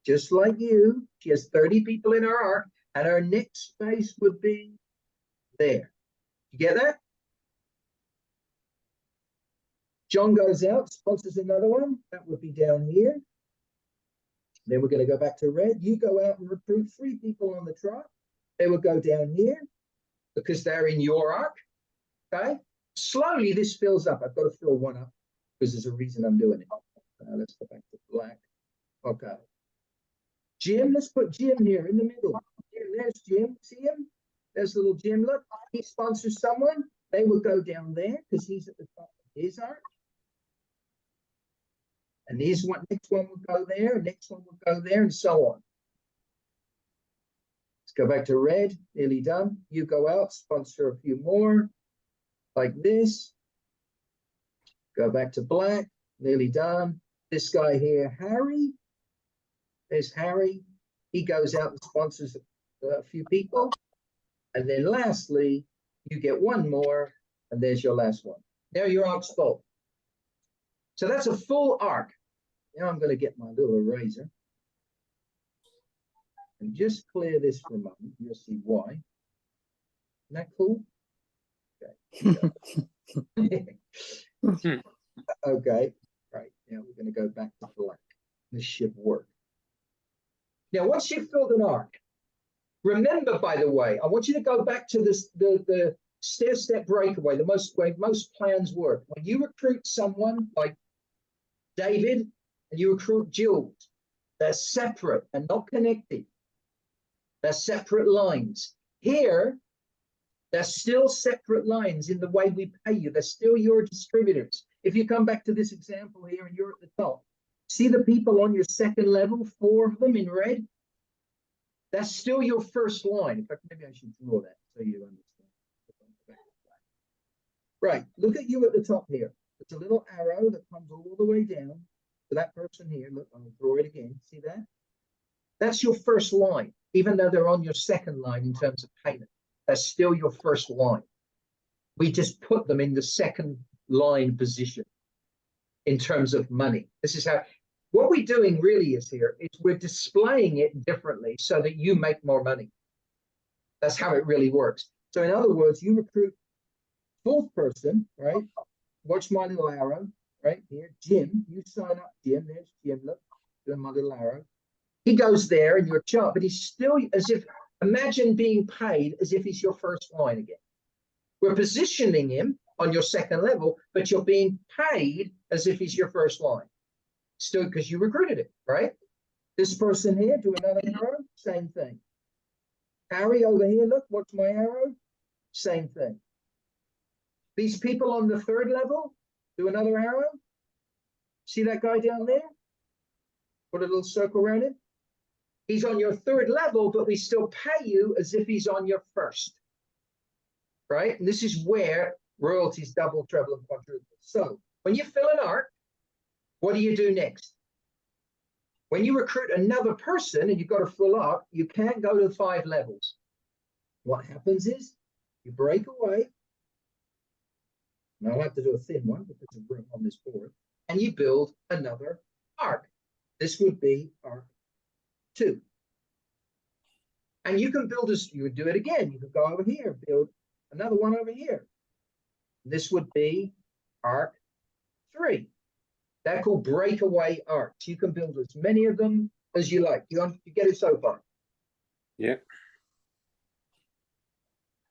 Just like you, she has 30 people in her arc, and her next space would be there. You get that? John goes out, sponsors another one. That would be down here. Then we're going to go back to red. You go out and recruit 3 people on the trot. They would go down here because they're in your arc. Okay. Slowly, this fills up. I've got to fill one up because there's a reason I'm doing it. Let's go back to black. Okay. Jim, let's put Jim here in the middle. Here, there's Jim. See him? There's little Jim. Look, he sponsors someone. They will go down there because he's at the top of his arc. And next one will go there, next one will go there, and so on. Let's go back to red, nearly done. You go out, sponsor a few more, like this. Go back to black, nearly done. This guy here, Harry. There's Harry. He goes out and sponsors a few people. And then lastly, you get one more, and there's your last one. There your arc's full. So that's a full arc. Now I'm going to get my little eraser and just clear this for a moment. You'll see why. Isn't that cool? Okay. Okay. Right. Now we're going to go back to black. This should work. Now, once you've filled an arc, remember, by the way, I want you to go back to this, the stair-step breakaway, the way most plans work. When you recruit someone like David and you recruit Jules, they're separate and not connected. They're separate lines. Here, they're still separate lines in the way we pay you. They're still your distributors. If you come back to this example here and you're at the top, see the people on your second level, 4 of them in red? That's still your first line. In fact, maybe I should draw that so you understand. Right, look at you at the top here. There's a little arrow that comes all the way down to that person here. Look, I'll draw it again. See that? That's your first line, even though they're on your second line in terms of payment. That's still your first line. We just put them in the second line position in terms of money. This is how, what we're doing really is here is we're displaying it differently so that you make more money. That's how it really works. So in other words, you recruit 4th person, right? Watch my little arrow right here. Jim, you sign up, Jim. There's Jim. Look, doing my little arrow. He goes there in your chart, but he's still as if, imagine being paid as if he's your first line again. We're positioning him on your second level, but you're being paid as if he's your first line. Still, because you recruited it, right? This person here, do another arrow, same thing. Harry over here, look, watch my arrow, same thing. These people on the 3rd level, do another arrow. See that guy down there? Put a little circle around him. He's on your 3rd level, but we still pay you as if he's on your 1st. Right? And this is where royalties double, treble, and quadruple. So when you fill an arc, what do you do next? When you recruit another person and you've got a full arc, you can't go to 5 levels. What happens is you break away. And I'll have to do a thin one because of room on this board. And you build another arc. This would be arc 2. And you can build this, you would do it again. You could go over here, build another one over here. This would be arc 3. They're called breakaway arcs. You can build as many of them as you like. You get it so far? Yeah.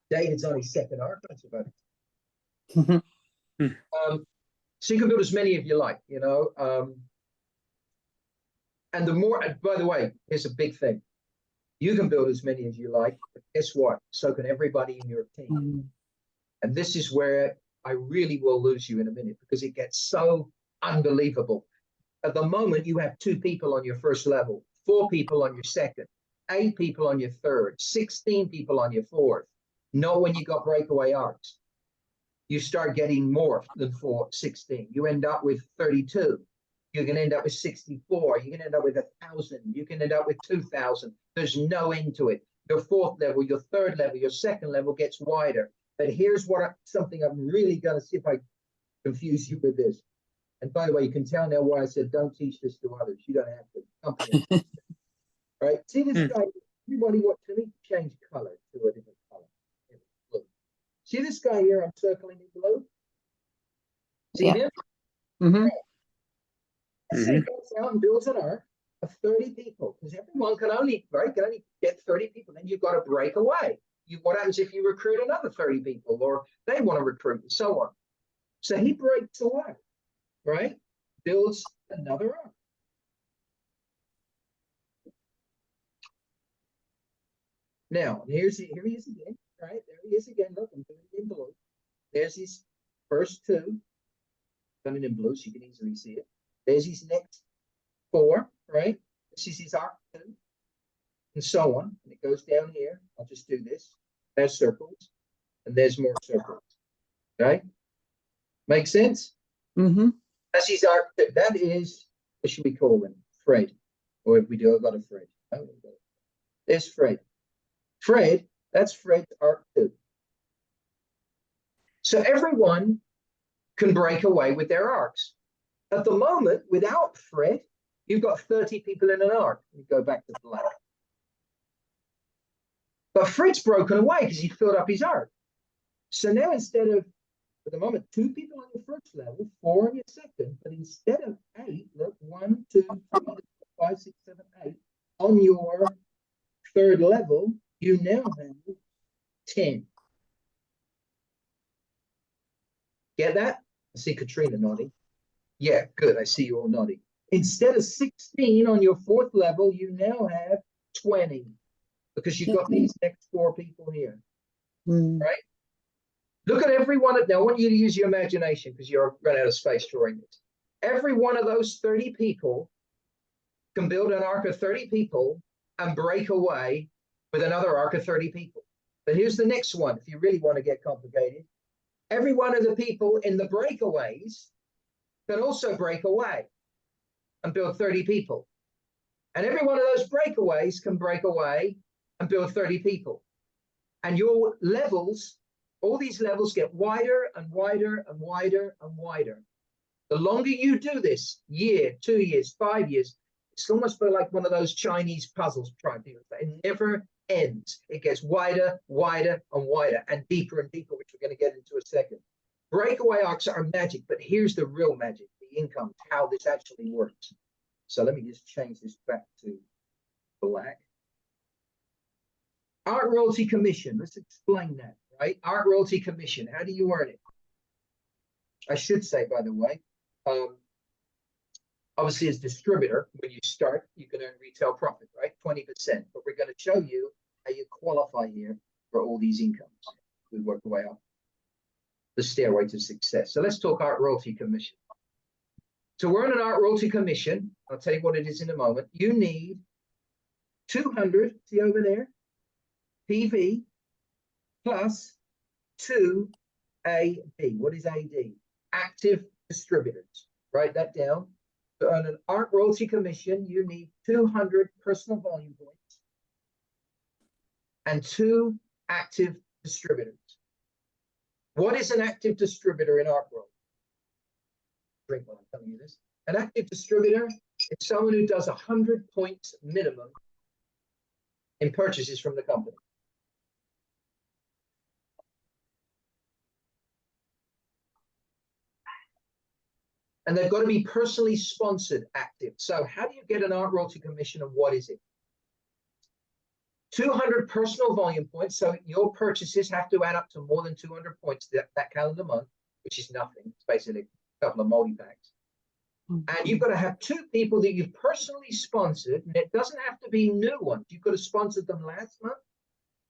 David's on his 2nd arc. That's about it. So you can build as many as you like, you know. And the more, by the way, here's a big thing. You can build as many as you like, but guess what? So can everybody in your team. And this is where I really will lose you in a minute because it gets so unbelievable. At the moment, you have 2 people on your 1st level, 4 people on your 2nd, 8 people on your 3rd, 16 people on your 4th. Not when you got breakaway arcs. You start getting more than 16. You end up with 32. You can end up with 64. You can end up with 1,000. You can end up with 2,000. There's no end to it. Your 4th level, your 3rd level, your 2nd level gets wider. But here's what something I'm really going to see if I confuse you with this. And by the way, you can tell now why I said don't teach this to others. You don't have to. Company. Right? See this guy? Everybody, let me change color to a different color. Blue. See this guy here? I'm circling in blue. See him? Mm-hmm. So he goes out and builds an arc of 30 people because everyone can only get 30 people. Then you've got to break away. What happens if you recruit another 30 people or they want to recruit and so on? So he breaks away, right? Builds another arc. Now, here he is again, right? There he is again. Look, I'm doing it in blue. There's his first two. Done it in blue, so you can easily see it. There's his next 4, right? This is his arc 2, and so on. And it goes down here. I'll just do this. There's circles, and there's more circles. Okay? Make sense? Mm-hmm. That's his arc 2. That is, what should we call him? Fred. Or if we do, I've got a Fred. Oh, there's Fred. Fred, that's Fred's arc 2. So everyone can break away with their arcs. At the moment, without Fred, you've got 30 people in an arc. You go back to black. But Fred's broken away because he filled up his arc. So now instead of, at the moment, 2 people on your first level, 4 on your second, but instead of 8, look, 1, 2, 3, 4, 5, 6, 7, 8, on your third level, you now have 10. Get that? I see Katrina nodding. Yeah, good. I see you all nodding. Instead of 16 on your 4th level, you now have 20 because you've got these next 4 people here, right? Look at every one of, now I want you to use your imagination because you're run out of space drawing this. Every one of those 30 people can build an arc of 30 people and break away with another arc of 30 people. But here's the next one, if you really want to get complicated. Every one of the people in the breakaways can also break away and build 30 people. And every one of those breakaways can break away and build 30 people. And your levels, all these levels get wider and wider and wider and wider. The longer you do this, year, 2 years, 5 years, it's almost like one of those Chinese puzzles trying to do it. It never ends. It gets wider, wider, and wider, and deeper, which we're going to get into a second. Breakaway arcs are magic, but here's the real magic, the income, how this actually works. So let me just change this back to black. Art royalty commission. Let's explain that, right? Art royalty commission. How do you earn it? I should say, by the way, obviously as distributor, when you start, you can earn retail profit, right? 20%. But we're going to show you how you qualify here for all these incomes. We work our way up the stairway to success. So let's talk art royalty commission. To earn an art royalty commission, I'll tell you what it is in a moment. You need 200, see over there, PV plus 2 AD. What is AD? Active distributors. Write that down. To earn an art royalty commission, you need 200 personal volume points and 2 active distributors. What is an active distributor in Arkworld? Drink while I'm telling you this. An active distributor is someone who does 100 points minimum in purchases from the company. And they've got to be personally sponsored active. So how do you get an art royalty commission and what is it? 200 personal volume points. So your purchases have to add up to more than 200 points that calendar month, which is nothing. It's basically a couple of multi-packs. And you've got to have 2 people that you've personally sponsored. And it doesn't have to be new ones. You could have sponsored them last month.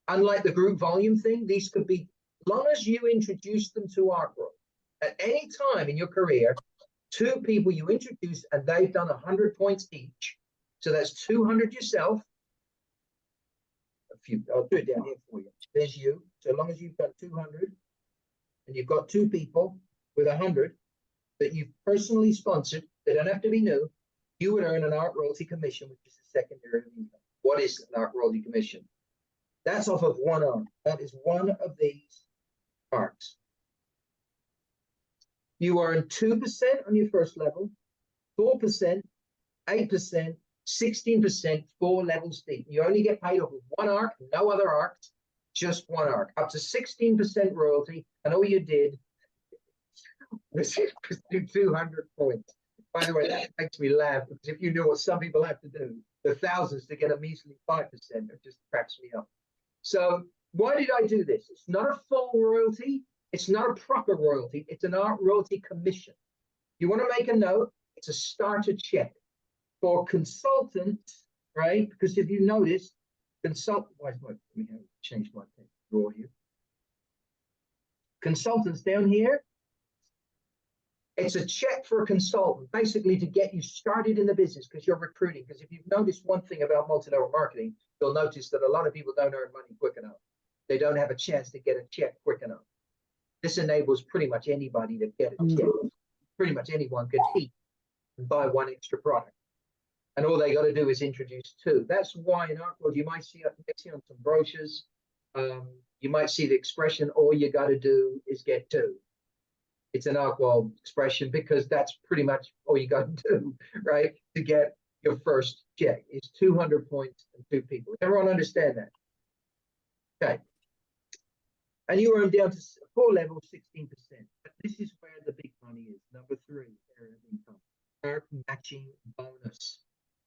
Unlike the group volume thing, these could be, as long as you introduce them to Arkworld. At any time in your career, 2 people you introduced and they've done 100 points each. So that's 200 yourself. I'll do it down here for you. There's you. So long as you've done 200 and you've got 2 people with 100 that you've personally sponsored, they don't have to be new, you would earn an art royalty commission, which is the secondary income. What is an art royalty commission? That's off of one arc. That is one of these arcs. You earn 2% on your first level, 4%, 8%, 16%, 4 levels deep. You only get paid off of one arc, no other arcs, just one arc, up to 16% royalty. And all you did was do 200 points. By the way, that makes me laugh, because if you knew what some people have to do, the thousands to get a measly 5%, it just cracks me up. So why did I do this? It's not a full royalty. It's not a proper royalty. It's an art royalty commission. You want to make a note, it's a starter check for consultants, right? Because if you notice, let me change my thing, draw here. Consultants down here, it's a check for a consultant, basically to get you started in the business, because you're recruiting. Because if you've noticed one thing about multi-level marketing, you'll notice that a lot of people don't earn money quick enough. They don't have a chance to get a check quick enough. This enables pretty much anybody to get a check. Pretty much anyone can eat and buy one extra product. And all they got to do is introduce 2. That's why in Arkworld, you might see on some brochures, you might see the expression, all you got to do is get 2. It's an Arkworld expression, because that's pretty much all you got to do, right? To get your first check. It's 200 points and 2 people. Everyone understand that? Okay. And you earn down to 4 levels, 16%. But this is where the big money is. Number 3, area of income. Arc matching bonus.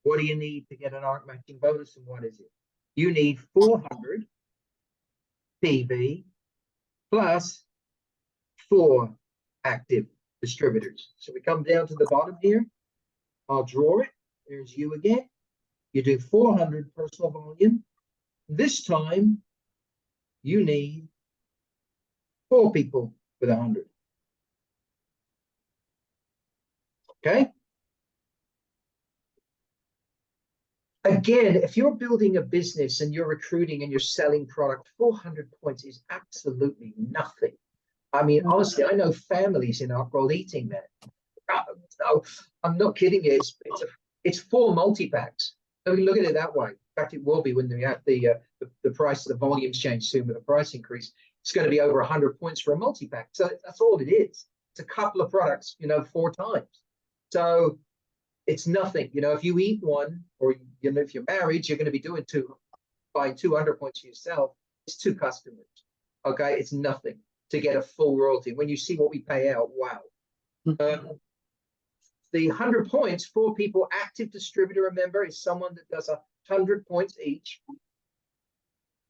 What do you need to get an arc matching bonus, and what is it? You need 400 PV plus 4 active distributors. So we come down to the bottom here. I'll draw it. There's you again. You do 400 personal volume. This time, you need 4 people with 100. Okay? Again, if you're building a business and you're recruiting and you're selling product, 400 points is absolutely nothing. I mean, honestly, I know families in Arkworld eating that. No, I'm not kidding you. It's 4 multi-packs. So look at it that way. In fact, it will be when we have the price of the volumes change soon with the price increase. It's going to be over 100 points for a multi-pack. So that's all it is. It's a couple of products, 4 times. So it's nothing. If you eat one, or if you're married, you're going to be doing buying 200 points for yourself. It's 2 customers. Okay, it's nothing to get a full royalty. When you see what we pay out, wow. The 100 points, 4 people, active distributor, remember, is someone that does 100 points each,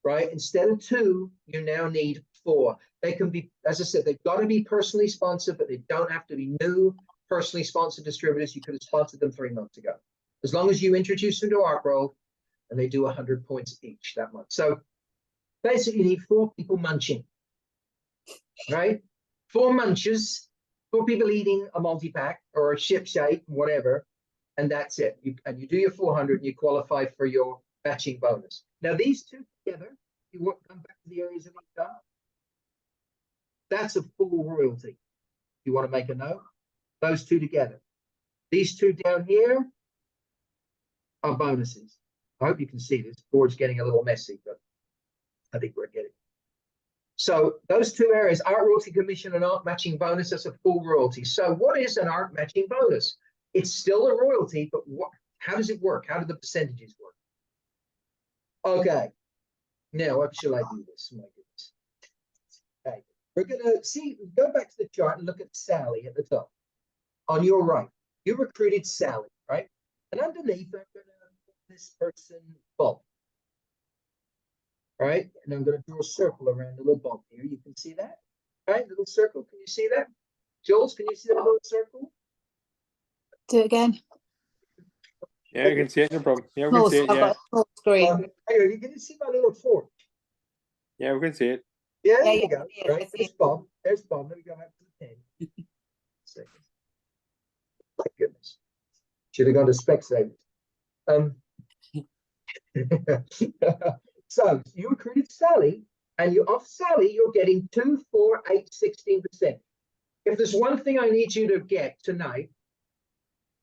right? Instead of 2, you now need 4. They can be, as I said, they've got to be personally sponsored, but they don't have to be new personally sponsored distributors. You could have sponsored them 3 months ago. As long as you introduce them to Arkworld, and they do 100 points each that month. So basically, you need 4 people munching, right? 4 munchers, 4 people eating a multi-pack or a ship shape, whatever, and that's it. You do your 400 and you qualify for your matching bonus. Now, these 2 together, you want to come back to the areas of income. That's a full royalty. You want to make a note? Those 2 together. These 2 down here are bonuses. I hope you can see this. The board's getting a little messy, but I think we're getting it. So those 2 areas, art royalty commission and art matching bonus, that's a full royalty. So what is an art matching bonus? It's still a royalty, but how does it work? How do the percentages work? Okay. Now, what shall I do this? My goodness. Okay. We're going to go back to the chart and look at Sally at the top. On your right, you recruited Sally, right? And underneath, I'm going to put this person, Bob. All right, and I'm going to draw a circle around the little Bob here. You can see that, right? Little circle. Can you see that? Jules, can you see that little circle? Do it again. Yeah, you can see it. No problem. Yeah, we can see it. I've Yeah, got a small screen. You can see my little fork. yeah, we can see it. Yeah, there Yeah, you go. yeah, Right, there's Bob. There's Bob. Let me go back to the pen. Second. My goodness. Should have gone to Specsavers. So you recruited Sally, and off Sally, you're getting 2, 4, 8, 16%. If there's one thing I need you to get tonight,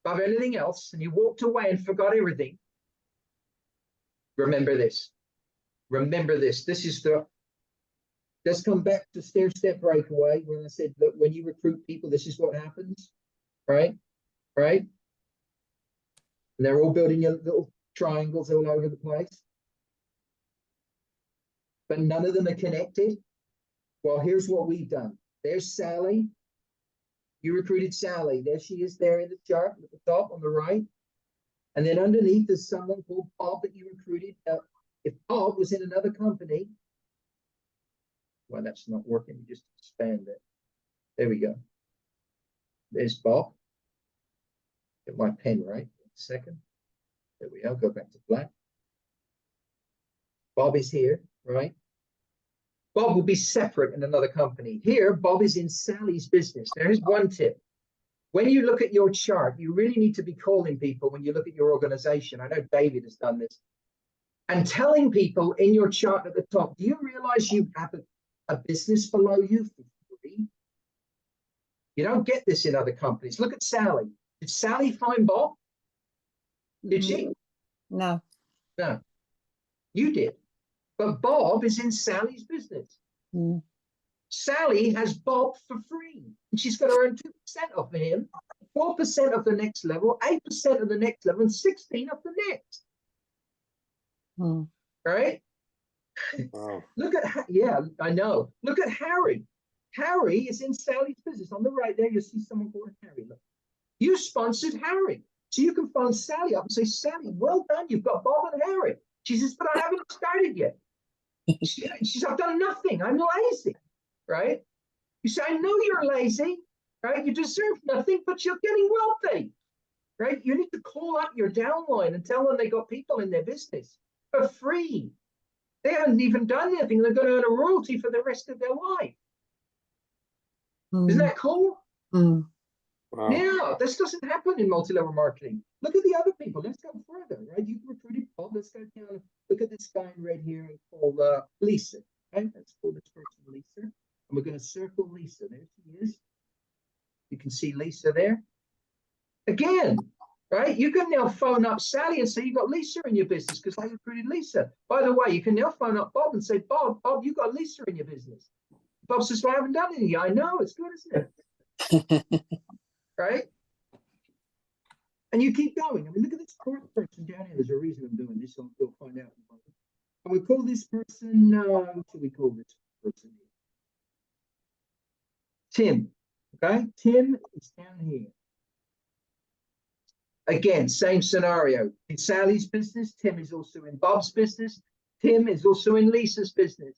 above anything else, and you walked away and forgot everything, remember this. Remember this. This is Let's come back to stair-step breakaway when I said, look, when you recruit people, this is what happens, right? Right? And they're all building your little triangles all over the place. But none of them are connected. Well, here's what we've done. There's Sally. You recruited Sally. There she is there in the chart at the top on the right. And then underneath is someone called Bob that you recruited. If Bob was in another company, well, that's not working. You just expand it. There we go. There's Bob. Get my pen right. Second. There we go. Go back to black. Bob is here, right? Bob will be separate in another company. Here, Bob is in Sally's business. There's one tip. When you look at your chart, you really need to be calling people when you look at your organization. I know David has done this. And telling people in your chart at the top, do you realize you have a business below you for free? You don't get this in other companies. Look at Sally. Did Sally find Bob? Did she? No. No. You did. But Bob is in Sally's business. Mm. Sally has Bob for free. And she's got to earn 2% off of him, 4% of the next level, 8% of the next level, and 16% of the next. Mm. Right? Wow. Look at, yeah, I know. Look at Harry. Harry is in Sally's business. On the right there, you'll see someone called Harry. Look. You sponsored Harry. So you can phone Sally up and say, Sally, well done. You've got Bob and Harry. She says, but I haven't started yet. She says, I've done nothing. I'm lazy. Right? You say, I know you're lazy. Right? You deserve nothing, but you're getting wealthy. Right? You need to call up your downline and tell them they got people in their business for free. They haven't even done anything. They're going to earn a royalty for the rest of their life. Mm. Isn't that cool? Mm. Wow. Now, this doesn't happen in multi-level marketing. Look at the other people. Let's go further, right? You've recruited Bob. Let's go down. Look at this guy in red here and call Lisa. Okay, let's call this person Lisa. And we're going to circle Lisa. There she is. You can see Lisa there. Again, right? You can now phone up Sally and say, you got Lisa in your business because I recruited Lisa. By the way, you can now phone up Bob and say, Bob, you got Lisa in your business. Bob says, well, I haven't done anything. I know, it's good, isn't it? Right? And you keep going. I mean, look at this fourth person down here. There's a reason I'm doing this. You'll find out. And we call this person, what should we call this person? Tim. Okay? Tim is down here. Again, same scenario. In Sally's business, Tim is also in Bob's business. Tim is also in Lisa's business.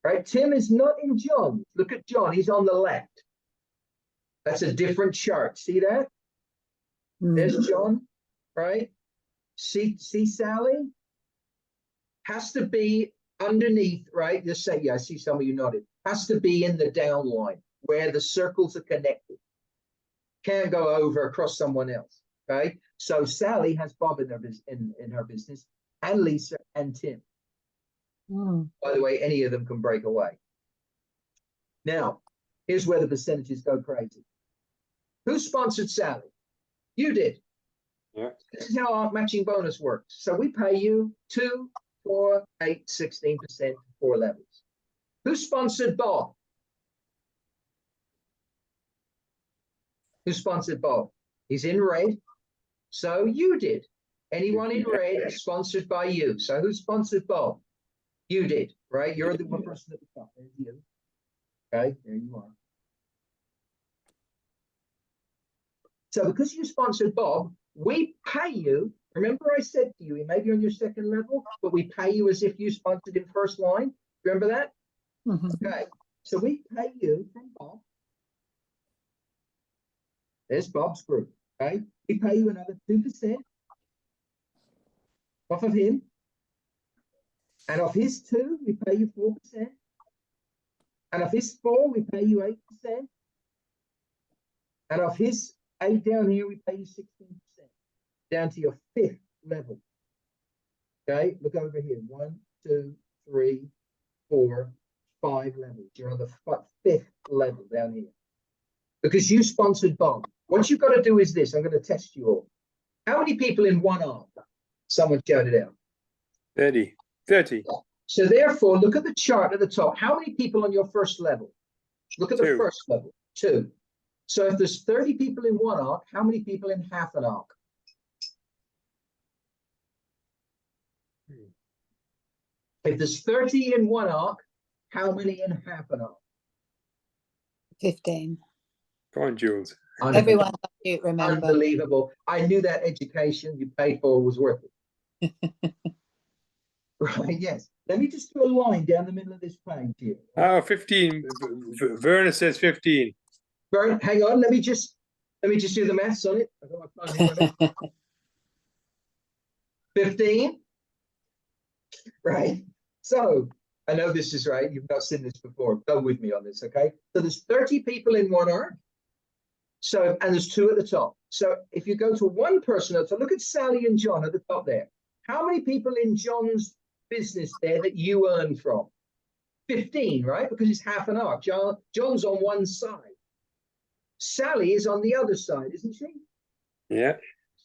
Right? Tim is not in John's. Look at John. He's on the left. That's a different chart. See that? Mm. There's John, right? See Sally? Has to be underneath, right? Just say, yeah, I see some of you nodded. Has to be in the downline where the circles are connected. Can't go over across someone else, right? So Sally has Bob in her business, and Lisa and Tim. Mm. By the way, any of them can break away. Now, here's where the percentages go crazy. Who sponsored Sally? You did. Yeah. This is how our matching bonus works. So we pay you 2, 4, 8, 16%, 4 levels. Who sponsored Bob? Who sponsored Bob? He's in red. So you did. Anyone in red is sponsored by you. So who sponsored Bob? You did, right? You're the one person at the top. There's you. Okay, there you are. So because you sponsored Bob, we pay you. Remember I said to you, he may be on your second level, but we pay you as if you sponsored him first line. Remember that? Mm-hmm. Okay. So we pay you from Bob. There's Bob's group. Okay. We pay you another 2% off of him. And of his 2, we pay you 4%. And of his 4, we pay you 8%. And of his 8 down here, we pay you 16%. Down to your 5th level. Okay, look over here. 1, 2, 3, 4, 5 levels. You're on the 5th level down here. Because you sponsored Bob. What you've got to do is this. I'm going to test you all. How many people in one arm? Someone shouted out. 30. So therefore, look at the chart at the top. How many people on your first level? Look at the 2. first level, 2. So if there's 30 people in one arc, how many people in half an arc? If there's 30 in one arc, how many in half an arc? 15. Come on, Jules. Everyone on mute, remember. Unbelievable. I knew that education you paid for was worth it. Right, yes. Let me just do a line down the middle of this page here. Oh, 15. Verna says 15. Vern, hang on, let me just do the maths on it. I got my phone here a minute. 15. Right. So I know this is right. You've not seen this before. Go with me on this, okay? So there's 30 people in one arc. So, and there's 2 at the top. So if you go to one person, so look at Sally and John at the top there. How many people in John's business there that you earn from? 15, right? Because it's half an arc. John's on one side. Sally is on the other side, isn't she? Yeah.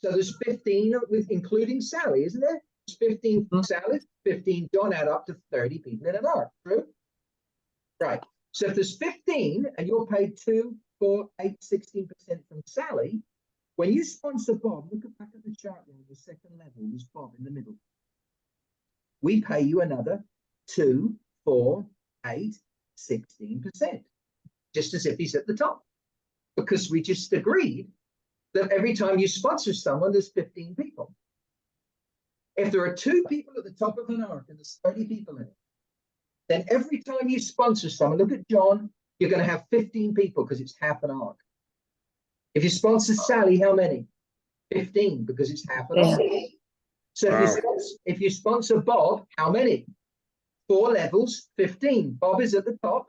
So there's 15 with including Sally, isn't there? There's 15 from Sally, 15 John, add up to 30 people in an arc. True? Right. So if there's 15 and you're paid 2, 4, 8, 16% from Sally, when you sponsor Bob, look back at the chart there, the second level, there's Bob in the middle. We pay you another 2, 4, 8, 16%, just as if he's at the top, because we just agreed that every time you sponsor someone, there's 15 people. If there are 2 people at the top of an arc and there's 30 people in it, then every time you sponsor someone, look at John, you're going to have 15 people because it's half an arc. If you sponsor Sally, how many? 15 because it's half an arc. So if you sponsor Bob, how many? 4 levels, 15. Bob is at the top.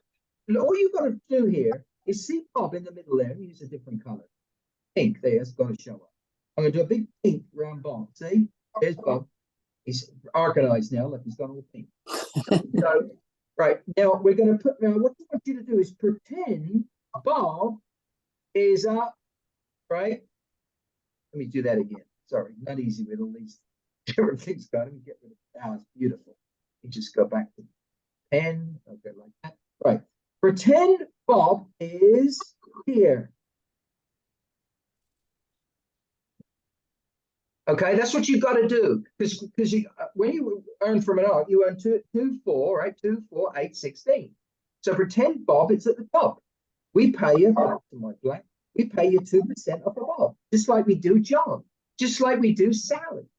And all you've got to do here is see Bob in the middle there. Use a different color. Pink there, it's going to show up. I'm going to do a big pink around Bob. See? There's Bob. He's organized now. Look, he's got all pink. So, right. Now, we're going to put, now what I want you to do is pretend Bob is up, right? Let me do that again. Sorry, not easy with all these different things. Let me get rid of that. Oh, it's beautiful. You just go back to pen. Okay, like that. Right. Pretend Bob is here. Okay, that's what you've got to do, because you when you earn from an arc, you earn 2, 4, right? 2, 4, 8, 16. So pretend Bob is at the top. We pay you back to my blank. We pay you 2% off of Bob, just like we do John, just like we do Sally,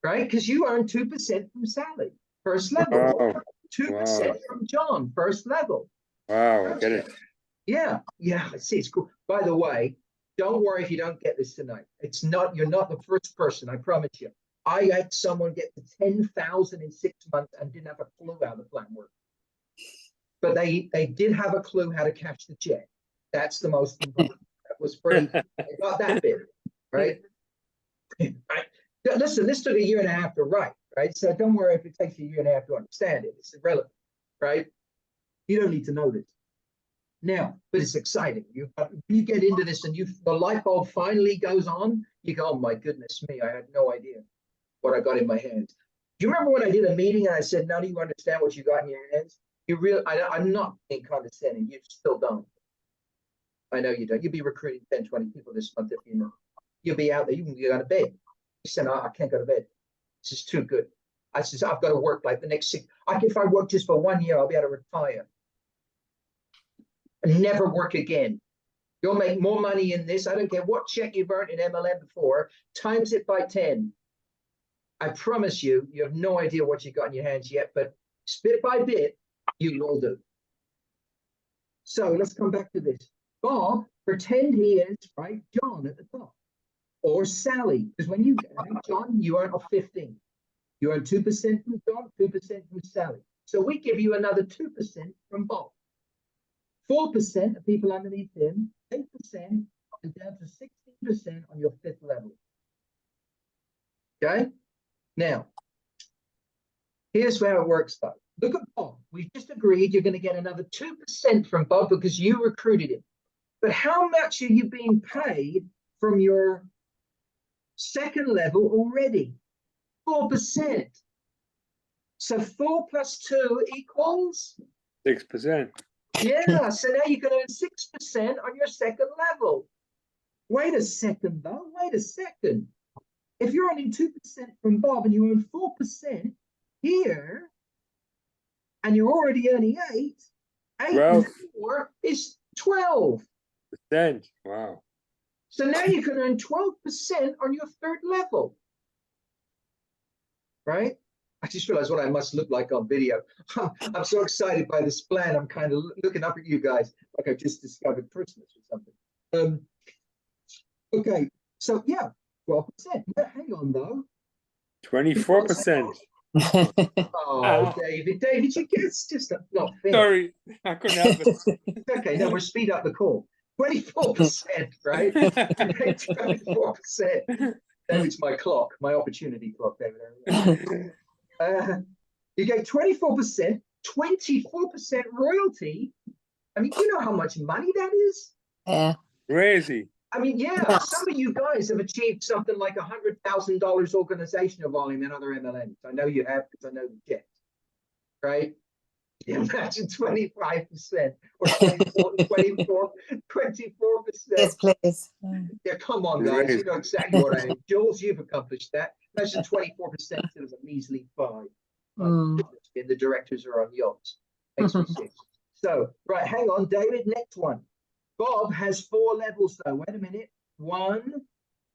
right? Because you earn 2% from Sally, first level. 2% from John, first level. Wow, I get it. Yeah, I see. It's cool. By the way, don't worry if you don't get this tonight. It's not, you're not the first person, I promise you. I had someone get to 10,000 in 6 months and didn't have a clue how the plan worked. But they did have a clue how to cash the check. That's the most important. That was pretty, they got that bit, right? Right? Listen, this took a year and a half to write, right? So don't worry if it takes you a year and a half to understand it. It's irrelevant, right? You don't need to know this. Now, but it's exciting. You get into this and the light bulb finally goes on. You go, oh my goodness me, I had no idea what I got in my hands. Do you remember when I did a meeting and I said, none of you understand what you got in your hands? I'm not being condescending. You still don't. I know you don't. You'll be recruiting 10, 20 people this month if you know. You'll be out there. You can go to bed. You said, I can't go to bed. This is too good. I said, I've got to work like the next 6. If I work just for 1 year, I'll be able to retire. And never work again. You'll make more money in this. I don't care what check you've earned in MLM before, times it by 10. I promise you, you have no idea what you got in your hands yet, but bit by bit, you will do. So let's come back to this. Bob, pretend he is, right, John at the top. Or Sally, because when you, John, you earn 15. You earn 2% from John, 2% from Sally. So we give you another 2% from Bob. 4% of people underneath him, 8%, and down to 16% on your 5th level. Okay? Now, here's how it works, though. Look at Bob. We've just agreed you're going to get another 2% from Bob because you recruited him. But how much are you being paid from your 2nd level already? 4%. So 4 plus 2 equals? 6%. Yeah, so now you can earn 6% on your second level. Wait a second, though. Wait a second. If you're earning 2% from Bob and you earn 4% here, and you're already earning 8 and 4 is 12. Wow. So now you can earn 12% on your third level. Right? I just realized what I must look like on video. I'm so excited by this plan. I'm kind of looking up at you guys like I just discovered Christmas or something. Okay, so yeah, 12%. Now, hang on though. 24%. Oh, David, you it's just not fair. Sorry, I couldn't help it. Okay, now we'll speed up the call. 24%, right? 24%. David's my clock, my opportunity clock, David. You get 24%, 24% royalty. I mean, you know how much money that is? Yeah. Crazy. I mean, yeah, some of you guys have achieved something like $100,000 organizational volume in other MLMs. I know you have because I know the jet, right? You imagine 25% or 24%. Yes, please. Yeah, come on, guys. You know exactly what I mean. Jules, you've accomplished that. Imagine 24% instead of a measly 5%. And the directors are on yachts. Makes me sick. So, right, hang on, David. Next one. Bob has 4 levels, though. Wait a minute. 1.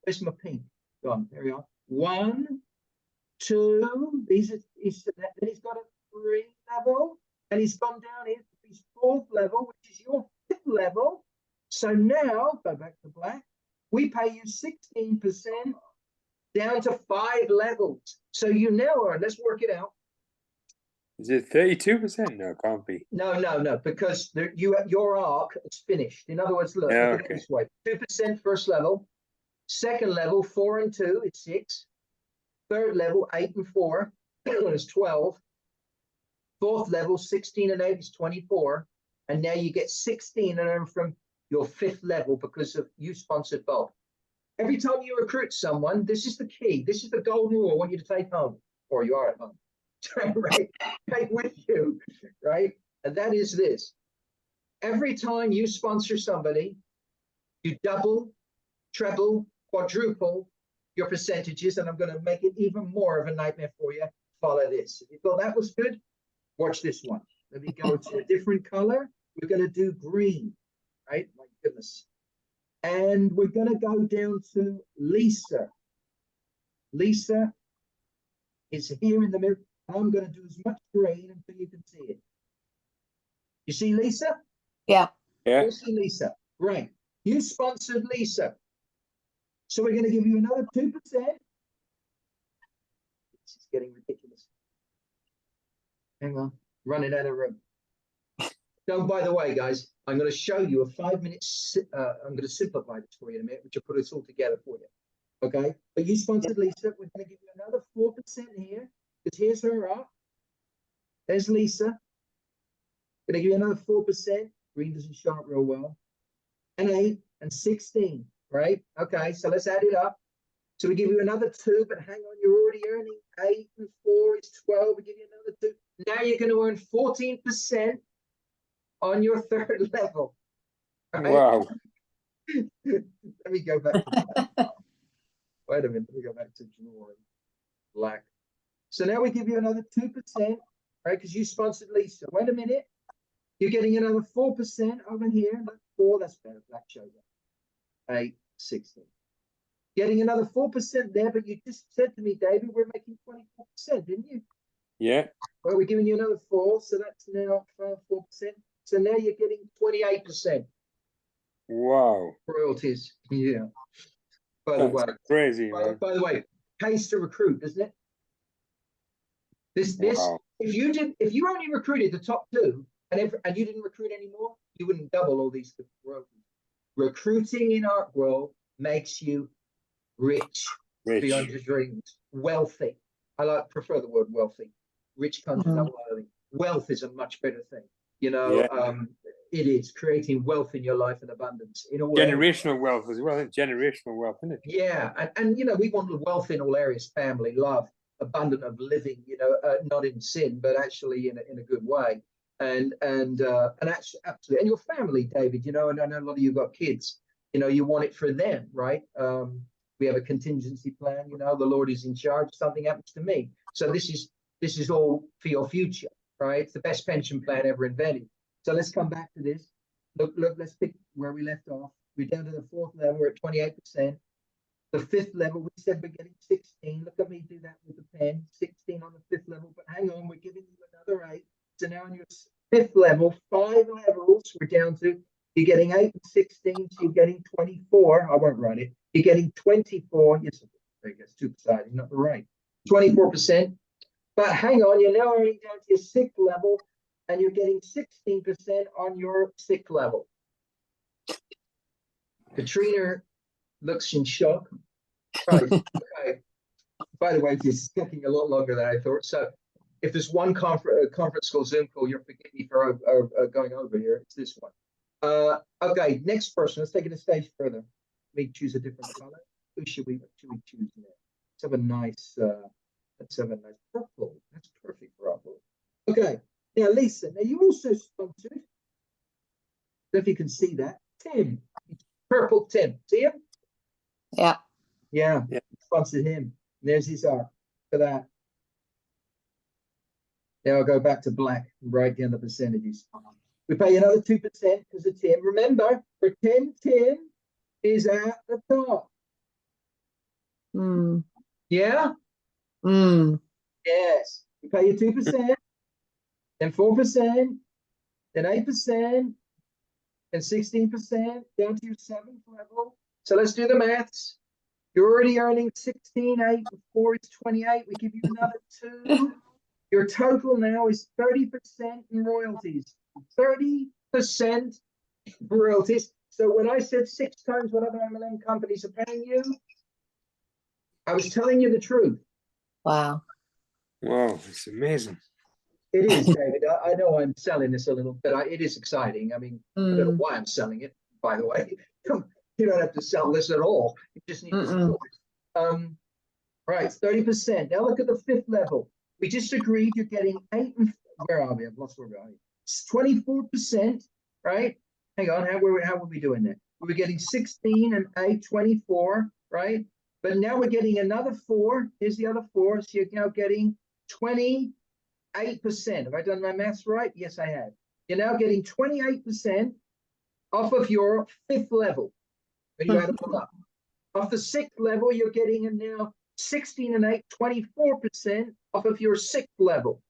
Where's my pink? Gone. There we are. 1, 2. Then he's got a 3 level. And he's gone down here to his 4th level, which is your 5th level. So now, go back to black. We pay you 16% down to 5 levels. So you now earn, let's work it out. Is it 32%? No, it can't be. No, because your arc is finished. In other words, look, look at it this way. 2% first level. Second level, 4 and 2 is 6. Third level, 8 and 4 is 12. Fourth level, 16 and 8 is 24. And now you get 16 and earn from your 5th level because of you sponsored Bob. Every time you recruit someone, this is the key. This is the golden rule I want you to take home, or you are at home. Right? Take with you, right? And that is this. Every time you sponsor somebody, you double, treble, quadruple your percentages, and I'm going to make it even more of a nightmare for you. Follow this. If you thought that was good, watch this one. Let me go to a different color. We're going to do green, right? My goodness. And we're going to go down to Lisa. Lisa is here in the middle. I'm going to do as much green until you can see it. You see Lisa? Yeah. Yeah. You see Lisa. Great. You sponsored Lisa. So we're going to give you another 2%. This is getting ridiculous. Hang on. Running out of room. So, by the way, guys, I'm going to show you a 5-minute. I'm going to simplify this for you in a minute, which will put this all together for you. Okay? But you sponsored Lisa. We're going to give you another 4% here. Because here's her up. There's Lisa. Going to give you another 4%. Green doesn't show up real well. And 8 and 16, right? Okay, so let's add it up. So we give you another 2, but hang on, you're already earning 8 and 4 is 12. We give you another 2. Now you're going to earn 14% on your 3rd level. Right? Wow. Let me go back to that. Wait a minute, let me go back to drawing. Black. So now we give you another 2%, right? Because you sponsored Lisa. Wait a minute. You're getting another 4% over here. 4, that's better. Black shows up. 8, 16. Getting another 4% there, but you just said to me, David, we're making 24%, didn't you? Yeah. Well, we're giving you another 4, so that's now 4%. So now you're getting 28%. Wow. Royalties. Yeah. By the way, crazy. By the way, pays to recruit, doesn't it? This Wow. if you only recruited the top 2 and you didn't recruit anymore, you wouldn't double all these royalties. Recruiting in Arkworld makes you rich beyond your dreams, wealthy. I prefer the word wealthy. Rich comes with wealthy. Wealth is a much better thing. You know, it is creating wealth in your life and abundance in all generational areas. Wealth as well. Generational wealth, isn't it? Yeah, and you know, we want wealth in all areas: family, love, abundant of living, not in sin, but actually in a good way. And actually, absolutely. And your family, David, and I know a lot of you got kids, you want it for them, right? We have a contingency plan, the Lord is in charge, something happens to me. So this is all for your future, right? It's the best pension plan ever invented. So let's come back to this. Look, let's pick where we left off. We're down to the 4th level, we're at 28%. The 5th level, we said we're getting 16. Look at me do that with the pen. 16 on the 5th level, but hang on, we're giving you another 8. So now on your 5th level, 5 levels, we're down to, you're getting 8 and 16, so you're getting 24. I won't write it. You're getting 24. Yes, I guess 2%, not the right. 24%. But hang on, you're now already down to your 6th level, and you're getting 16% on your 6th level. Katrina looks in shock. Right. Okay. By the way, this is taking a lot longer than I thought. So if there's one conference call, Zoom call, you'll forgive me for going over here. It's this one. Okay, next person. Let's take it a stage further. Let me choose a different color. Who should we choose now? Let's have a nice purple. That's perfect for our board. Okay. Now, Lisa, now you also sponsored. I don't know if you can see that. Tim. Purple Tim. See him? Yeah. Yeah. Sponsored him. There's his arc for that. Now I'll go back to black and write down the percentages. We pay another 2% because of Tim. Remember, pretend Tim is at the top. Yeah? Yes. We pay you 2%, then 4%, then 8%, then 16%, down to your 7th level. So let's do the maths. You're already earning 16, 8, 4 is 28. We give you another 2. Your total now is 30% in royalties. 30% royalties. So when I said 6 times what other MLM companies are paying you, I was telling you the truth. Wow. Wow, it's amazing. It is, David. I know I'm selling this a little bit. It is exciting. I mean, I don't know why I'm selling it, by the way. You don't have to sell this at all. You just need to sell it. Right, 30%. Now look at the 5th level. We just agreed you're getting 8 and where are we? I've lost where we are. It's 24%, right? Hang on, how were we doing that? We were getting 16 and 8, 24, right? But now we're getting another 4. Here's the other 4. So you're now getting 28%. Have I done my maths right? Yes, I have. You're now getting 28% off of your 5th level. When you add it all up. Off the 6th level, you're getting now 16 and 8, 24% off of your 6th level.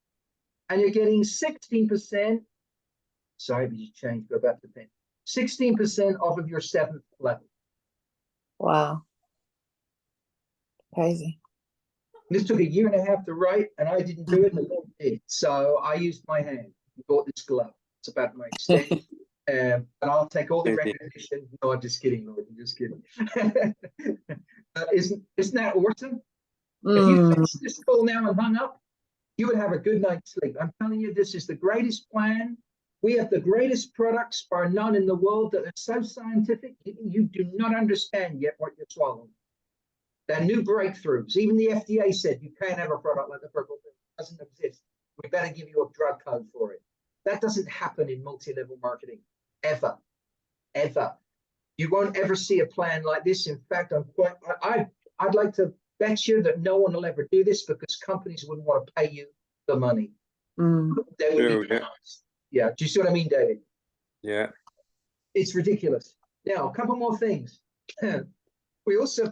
And you're getting 16%. Sorry, we just changed, go back to the pen. 16% off of your 7th level. Wow. Crazy. This took 1.5 years to write, and I didn't do it, the Lord did. So I used my hand. I bought this glove. It's about my extent. And I'll take all the recognition. No, I'm just kidding, Lord. I'm just kidding. Isn't that awesome? If you finished this call now and hung up, you would have a good night's sleep. I'm telling you, this is the greatest plan. We have the greatest products, bar none, in the world that are so scientific, you do not understand yet what you're swallowing. They're new breakthroughs. Even the FDA said you can't have a product like the purple pill. It doesn't exist. We better give you a drug code for it. That doesn't happen in multi-level marketing, ever, ever. You won't ever see a plan like this. In fact, I'd like to bet you that no one will ever do this because companies wouldn't want to pay you the money. They would be yeah. Do you see what I mean, David? Yeah. It's ridiculous. Now, a couple more things. We also,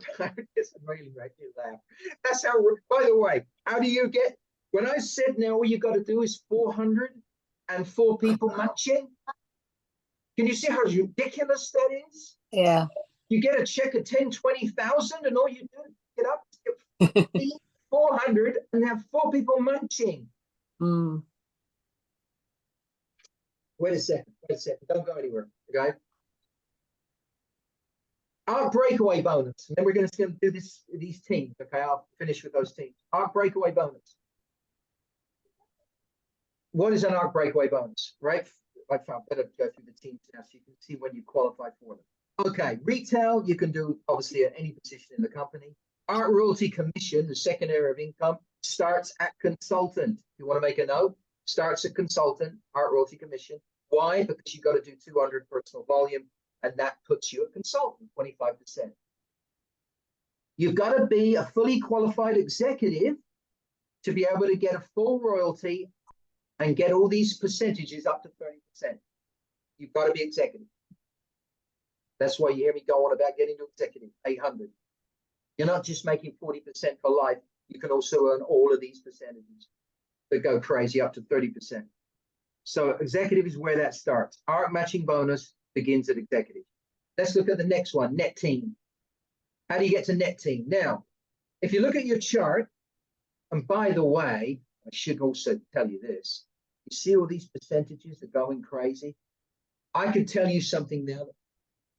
this really makes you laugh. That's how, by the way, how do you get, when I said now all you got to do is 404 people matching, can you see how ridiculous that is? Yeah. You get a check of 10, 20,000 and all you do is get up, get 400 and have 4 people munching. Wait a second. Don't go anywhere, okay? Our breakaway bonus. And then we're going to do these teams, okay? I'll finish with those teams. Our breakaway bonus. What is an ARC breakaway bonus, right? I found better to go through the teams now so you can see when you qualify for them. Okay, retail, you can do obviously at any position in the company. ARC royalty commission, the second area of income, starts at consultant. You want to make a note? Starts at consultant, art royalty commission. Why? Because you got to do 200 personal volume, and that puts you at consultant, 25%. You've got to be a fully qualified executive to be able to get a full royalty and get all these percentages up to 30%. You've got to be executive. That's why you hear me go on about getting to executive, 800. You're not just making 40% for life. You can also earn all of these percentages that go crazy up to 30%. So executive is where that starts. Arc matching bonus begins at executive. Let's look at the next one, net team. How do you get to net team? Now, if you look at your chart, and by the way, I should also tell you this. You see all these percentages that are going crazy? I can tell you something now.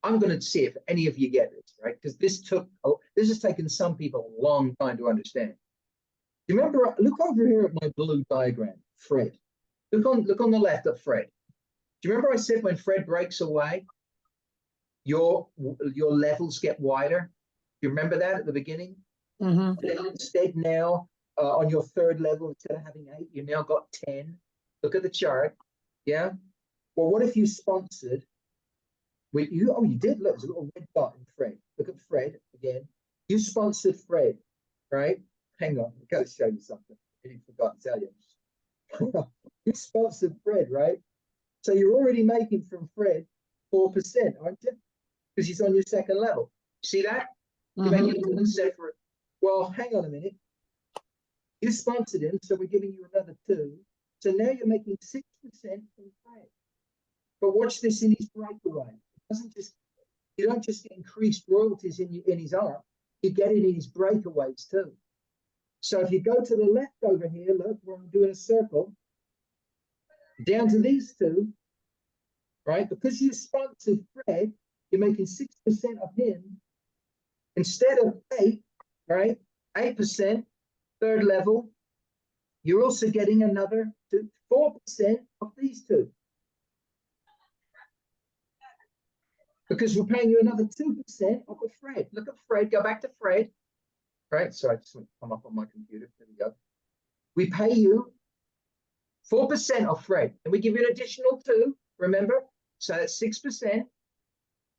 I'm going to see if any of you get this, right? Because this has taken some people a long time to understand. You remember, look over here at my blue diagram, Fred. Look on the left at Fred. Do you remember I said when Fred breaks away, your levels get wider? Do you remember that at the beginning? Mm-hmm. Instead now, on your third level, instead of having 8, you now got 10. Look at the chart. Yeah. Well, what if you sponsored? You did. Look, there's a little red dot in Fred. Look at Fred again. You sponsored Fred, right? Hang on, I've got to show you something. I didn't forgot to tell you. You sponsored Fred, right? So you're already making from Fred 4%, aren't you? Because he's on your second level. See that? You're making 4% for it. Well, hang on a minute. You sponsored him, so we're giving you another 2. So now you're making 6% from Fred. But watch this in his breakaway. You don't just get increased royalties in his arc, you get it in his breakaways too. So if you go to the left over here, look, where I'm doing a circle, down to these 2, right? Because you sponsored Fred, you're making 6% of him instead of 8, right? 8%, third level. You're also getting another 4% of these 2. Because we're paying you another 2% off of Fred. Look at Fred. Go back to Fred. Right. So I just want to come up on my computer. There we go. We pay you 4% off Fred, and we give you an additional 2. Remember? So that's 6%.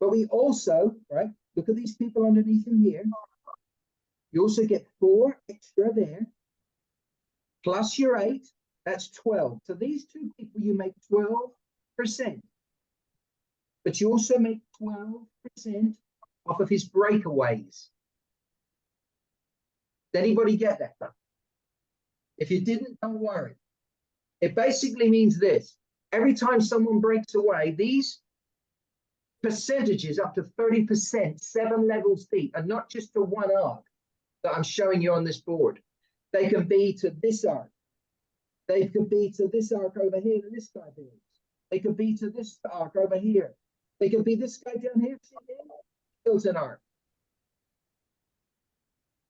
But we also, right? Look at these people underneath him here. You also get 4 extra there, plus your 8. That's 12. So these 2 people, you make 12%. But you also make 12% off of his breakaways. Did anybody get that? If you didn't, don't worry. It basically means this. Every time someone breaks away, these percentages up to 30%, 7 levels deep, and not just to one arc that I'm showing you on this board. They can be to this arc. They could be to this arc over here that this guy builds. They could be to this arc over here. They could be this guy down here. See him? Builds an arc.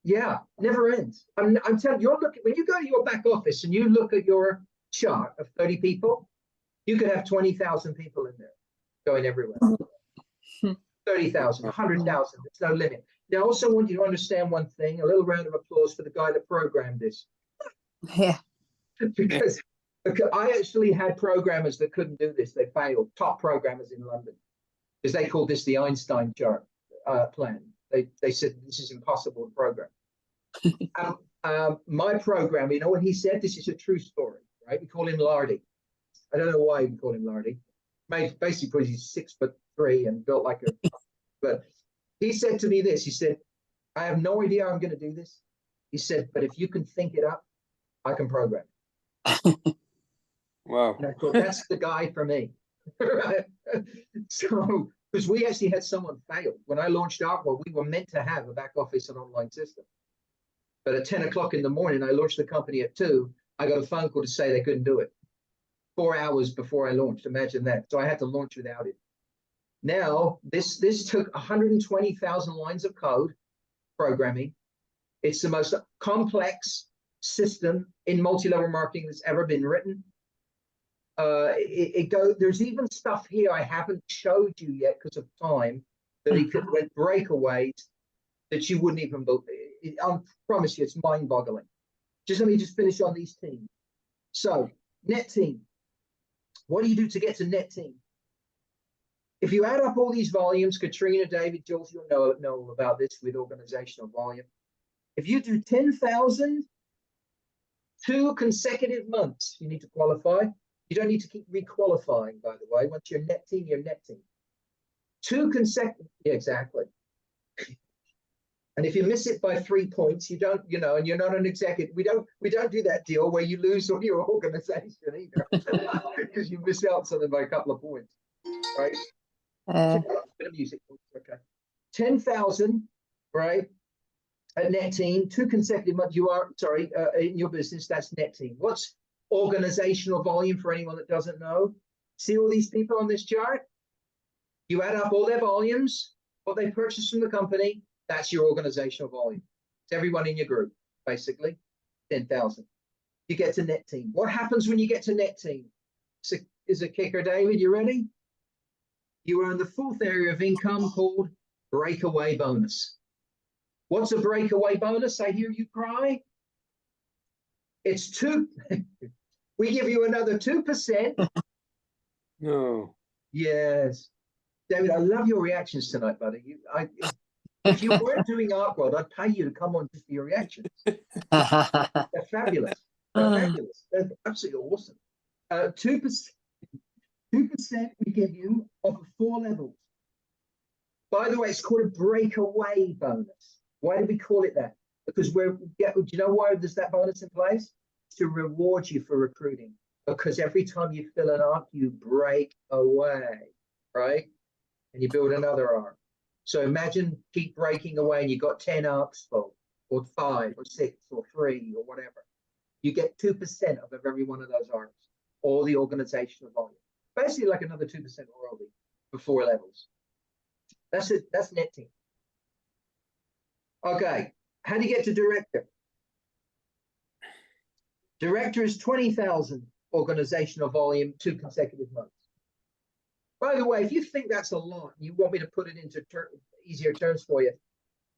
Yeah, never ends. I'm telling you, you're looking, when you go to your back office and you look at your chart of 30 people, you could have 20,000 people in there going everywhere. 30,000, 100,000, there's no limit. Now, I also want you to understand one thing, a little round of applause for the guy that programmed this. Yeah. Because I actually had programmers that couldn't do this. They failed, top programmers in London, because they called this the Einstein chart plan. They said this is impossible to program. My program, you know what he said? This is a true story, right? We call him Lardy. I don't know why we call him Lardy. Basically because he's 6'3" and built like a. But he said to me this. He said, "I have no idea how I'm going to do this." He said, "But if you can think it up, I can program." Wow. And I thought that's the guy for me. Right? So. Because we actually had someone fail. When I launched Arkworld, we were meant to have a back office and online system. But at 10 o'clock in the morning, I launched the company at 2. I got a phone call to say they couldn't do it. 4 hours before I launched. Imagine that. So I had to launch without it. Now, this took 120,000 lines of code programming. It's the most complex system in multi-level marketing that's ever been written. There's even stuff here I haven't showed you yet because of time that he could with breakaways that you wouldn't even believe. I promise you, it's mind-boggling. Let me finish on these teams. So net team. What do you do to get to net team? If you add up all these volumes, Katrina, David, Jules, you'll know all about this with organizational volume. If you do 10,000, 2 consecutive months, you need to qualify. You don't need to keep requalifying, by the way. Once you're net team, you're net team. 2 consecutive, yeah, exactly. And if you miss it by 3 points, you don't, and you're not an executive. We don't do that deal where you lose all your organization either, because you miss out something by a couple of points, right? A bit of music, okay. 10,000, right? At net team, 2 consecutive months. You are in your business. That's net team. What's organizational volume for anyone that doesn't know? See all these people on this chart? You add up all their volumes, what they purchased from the company. That's your organizational volume. It's everyone in your group, basically. 10,000. You get to net team. What happens when you get to net team? Is a kicker, David. You ready? You earn the 4th area of income called breakaway bonus. What's a breakaway bonus? I hear you cry. It's 2. We give you another 2%. No. Yes. David, I love your reactions tonight, buddy. If you weren't doing Arkworld, I'd pay you to come on just for your reactions. They're fabulous. They're fabulous. They're absolutely awesome. 2%. 2% we give you off of 4 levels. By the way, it's called a breakaway bonus. Why do we call it that? Because do you know why there's that bonus in place? To reward you for recruiting. Because every time you fill an arc, you break away, right? And you build another arc. So imagine keep breaking away and you got 10 arcs full, or 5 or 6 or 3 or whatever. You get 2% of every one of those arcs, or the organizational volume. Basically like another 2% royalty for 4 levels. That's it. That's net team. Okay. How do you get to director? Director is 20,000 organizational volume, 2 consecutive months. By the way, if you think that's a lot, and you want me to put it into easier terms for you,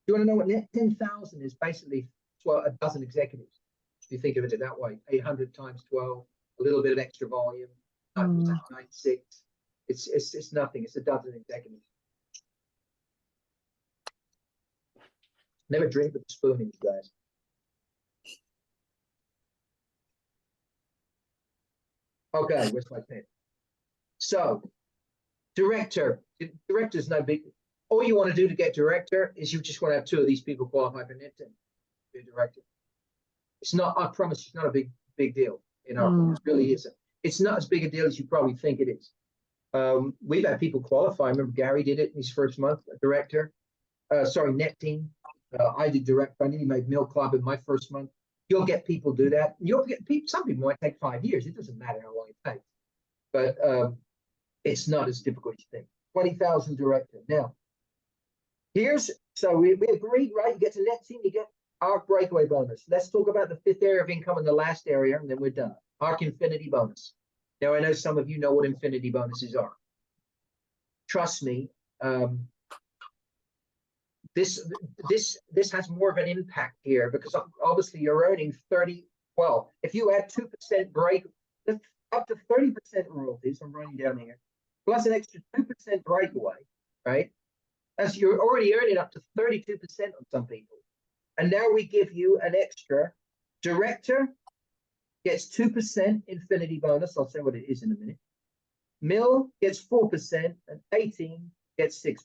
you want to know what net 10,000 is? Basically 12, a dozen executives. If you think of it that way, 800 times 12, a little bit of extra volume, 96. It's nothing. It's a dozen executives. Never drink with a spoon in your glass. Okay, where's my pen? So, director's no big. All you want to do to get director is you just want to have 2 of these people qualify for net 10. Be a director. It's not. I promise, it's not a big deal. It really isn't. It's not as big a deal as you probably think it is. We've had people qualify. I remember Gary did it in his first month. Director, net team. I did direct. I nearly made Mill Club in my first month. You'll get people do that. You'll get people. Some people might take 5 years. It doesn't matter how long it takes, but it's not as difficult as you think. 20,000 director. Now, so we agreed, right? You get to net team, you get Arc breakaway bonus. Let's talk about the 5th area of income and the last area, and then we're done. Arc infinity bonus. Now, I know some of you know what infinity bonuses are. Trust me, this has more of an impact here, because obviously you're earning 30. Well, if you add 2% break, up to 30% royalties, I'm running down here, plus an extra 2% breakaway, right? As you're already earning up to 32% on some people. And now we give you an extra. Director gets 2% infinity bonus. I'll say what it is in a minute. Mill gets 4%, and 18 gets 6%.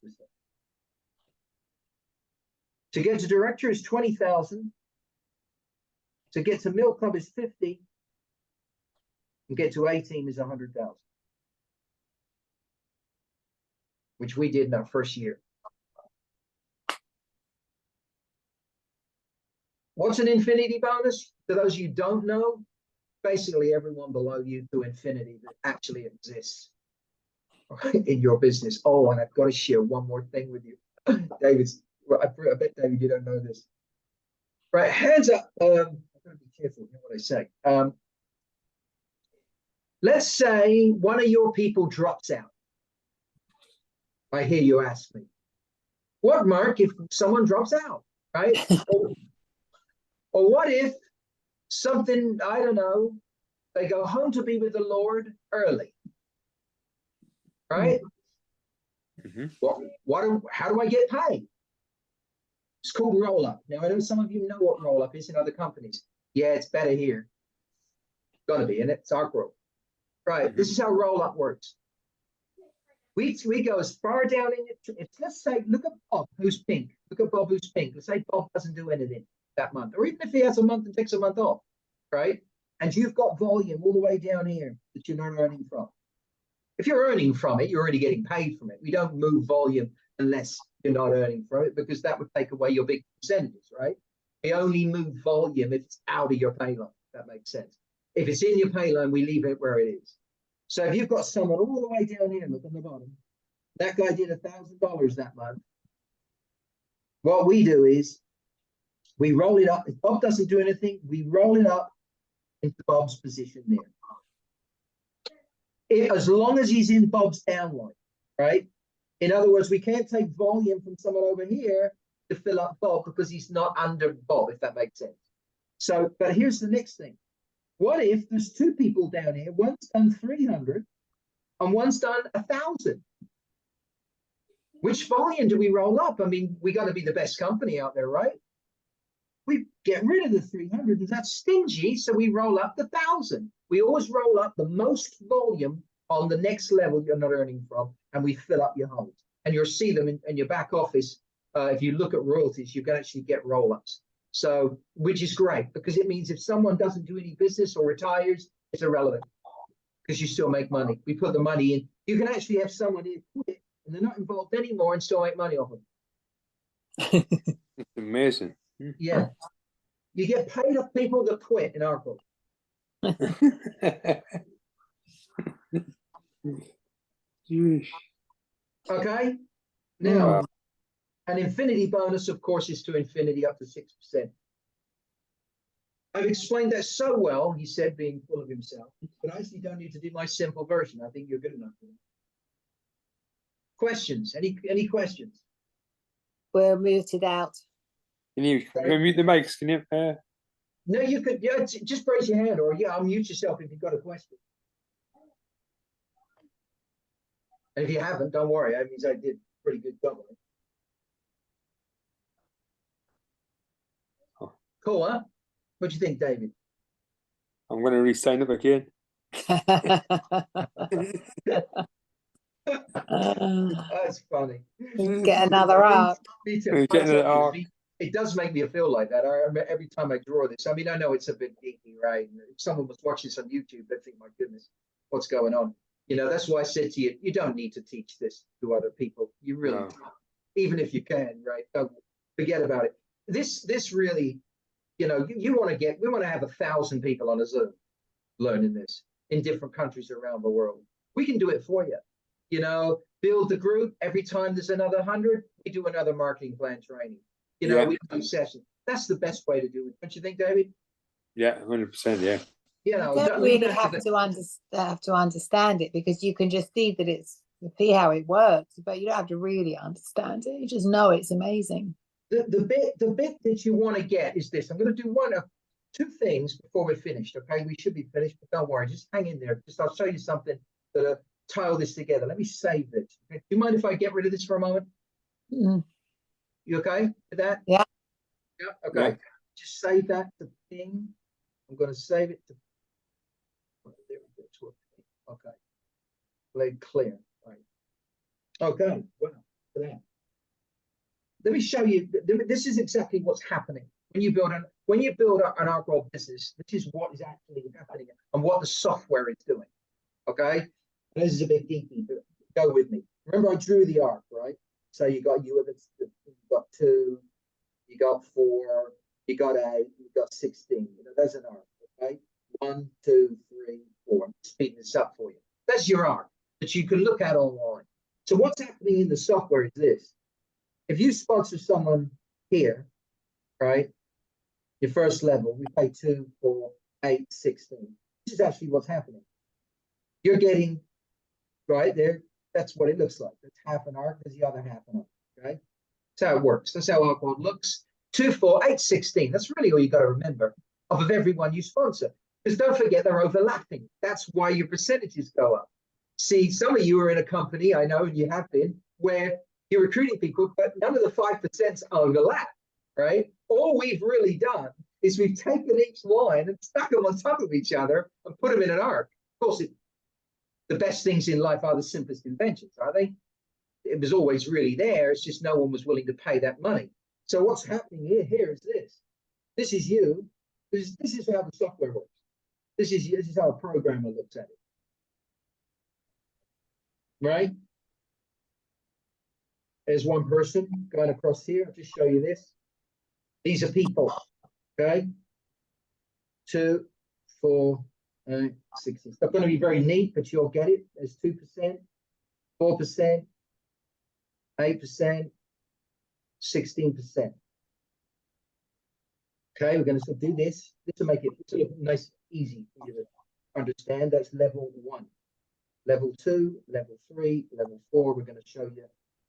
To get to director is 20,000. To get to Mill Club is 50. And get to 18 is 100,000. Which we did in our first year. What's an infinity bonus? For those of you who don't know, basically everyone below you to infinity that actually exists in your business. Oh, and I've got to share one more thing with you. I bet, David, you don't know this. Right, hands up. I've got to be careful with what I say. Let's say one of your people drops out. I hear you ask me, what, Mark, if someone drops out, right? Or what if something, I don't know, they go home to be with the Lord early, right? How do I get paid? It's called roll up. Now, I know some of you know what roll up is in other companies. Yeah, it's better here. Got to be in it. It's Arkworld. Right. This is how roll up works. We go as far down in it. Let's say, look at Bob, who's pink. Look at Bob, who's pink. Let's say Bob doesn't do anything that month, or even if he has a month and takes a month off, right? And you've got volume all the way down here that you're not earning from. If you're earning from it, you're already getting paid from it. We don't move volume unless you're not earning from it, because that would take away your big percentages, right? We only move volume if it's out of your pay line. If that makes sense. If it's in your pay line, we leave it where it is. So if you've got someone all the way down here, look on the bottom, that guy did $1,000 that month. What we do is we roll it up. If Bob doesn't do anything, we roll it up into Bob's position there. As long as he's in Bob's downline, right? In other words, we can't take volume from someone over here to fill up Bob because he's not under Bob, if that makes sense. So, but here's the next thing. What if there's two people down here, one's done 300 and one's done 1,000? Which volume do we roll up? I mean, we got to be the best company out there, right? We get rid of the 300 and that's stingy, so we roll up the 1,000. We always roll up the most volume on the next level you're not earning from, and we fill up your holes. And you'll see them in your back office. If you look at royalties, you can actually get roll-ups. So, which is great, because it means if someone doesn't do any business or retires, it's irrelevant because you still make money. We put the money in. You can actually have someone here quit and they're not involved anymore and still make money off them. It's amazing. Yeah. You get paid off people that quit in Arkworld. Okay. Now, an infinity bonus, of course, is to infinity up to 6%. I've explained that so well, he said, being full of himself, but I actually don't need to do my simple version. I think you're good enough for it. Questions? Any questions? We're muted out. Can you mute the mics? Can you? No, you could. Yeah, just raise your hand, or unmute yourself if you've got a question. And if you haven't, don't worry. That means I did pretty good job. Oh. Cool, huh? What do you think, David? I'm going to re-sign up again. That's funny. Get another arc. Me too. It does make me feel like that. I remember every time I draw this. I mean, I know it's a bit geeky, right? If someone was watching this on YouTube, they'd think, my goodness, what's going on? You know, that's why I said to you, you don't need to teach this to other people. You really don't. Even if you can, right? Don't forget about it. This really, you know, we want to have 1,000 people on a Zoom learning this in different countries around the world. We can do it for you. You know, build the group. Every time there's another 100, we do another marketing plan training. You know, we do sessions. That's the best way to do it. Don't you think, David? Yeah, 100%. Yeah. You know, You don't really have to understand it, because you can just see that see how it works, but you don't have to really understand it. You just know it's amazing. The bit that you want to get is this. I'm going to do two things before we're finished. Okay, we should be finished, but don't worry. Just hang in there. I'll show you something that'll tie all this together. Let me save this. Okay? Do you mind if I get rid of this for a moment? Mm. You okay with that? Yeah. Yeah. Okay. Yeah. Just save that to ping. I'm going to save it to. There we go. Okay. Blade clear. Right. Okay. Well, for that. Let me show you. This is exactly what's happening when you build an Arkworld business. This is what is actually happening and what the software is doing. Okay. And this is a bit geeky, but go with me. Remember, I drew the arc, right? So you got 2, you got 4, you got 8, you got 16. You know, there's an arc. Okay. 1, 2, 3, 4. I'm speeding this up for you. That's your arc that you can look at online. So what's happening in the software is this. If you sponsor someone here, right, your first level, we pay 2, 4, 8, 16. This is actually what's happening. You're getting right there. That's what it looks like. That's half an arc. There's the other half an arc. Okay. That's how it works. That's how Arkworld looks. 2, 4, 8, 16. That's really all you got to remember. of everyone you sponsor. Because don't forget, they're overlapping. That's why your percentages go up. See, some of you are in a company, I know, and you have been, where you're recruiting people, but none of the 5% overlap, right? All we've really done is we've taken each line and stuck them on top of each other and put them in an arc. Of course, the best things in life are the simplest inventions, are they? It was always really there. It's just no one was willing to pay that money. So what's happening here is this. This is you. This is how the software works. This is how a programmer looks at it. Right? There's one person going across here. I'll just show you this. These are people. Okay? 2, 4, 8, 6. It's not going to be very neat, but you'll get it. There's 2%, 4%, 8%, 16%. Okay, we're going to do this. This will make it nice, easy for you to understand. That's level 1. Level 2, level 3, level 4. We're going to show you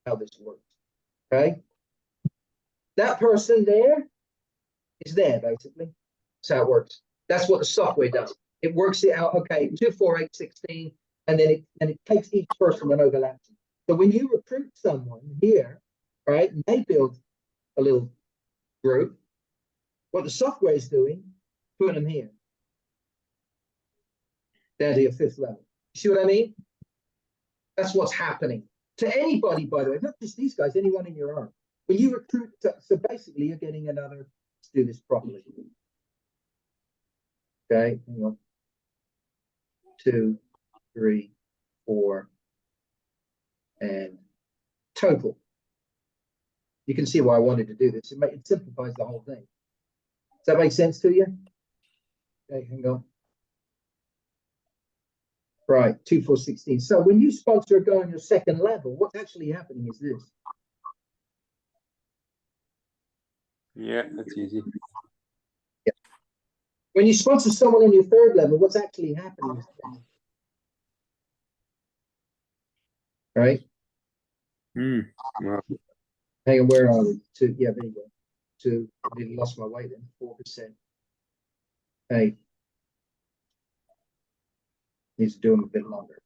how this works. Okay, that person there is there basically. That's how it works. That's what the software does. It works it out. Okay, 2, 4, 8, 16, and then it takes each person and overlaps them. So when you recruit someone here, right, and they build a little group, what the software is doing, putting them here, down to your 5th level. You see what I mean? That's what's happening to anybody, by the way, not just these guys, anyone in your arm. When you recruit, so basically you're getting another, let's do this properly. Okay, hang on. 2, 3, 4, and total. You can see why I wanted to do this. It simplifies the whole thing. Does that make sense to you? Okay, hang on. Right, 2, 4, 16. So when you sponsor a guy on your 2nd level, what's actually happening is this. Yeah, that's easy. Yeah. When you sponsor someone on your 3rd level, what's actually happening is this. Right? Wow. Hang on, where are we? 2, yeah, there you go. 2, I nearly lost my way then. 4%. 8. Needs to do them a bit longer.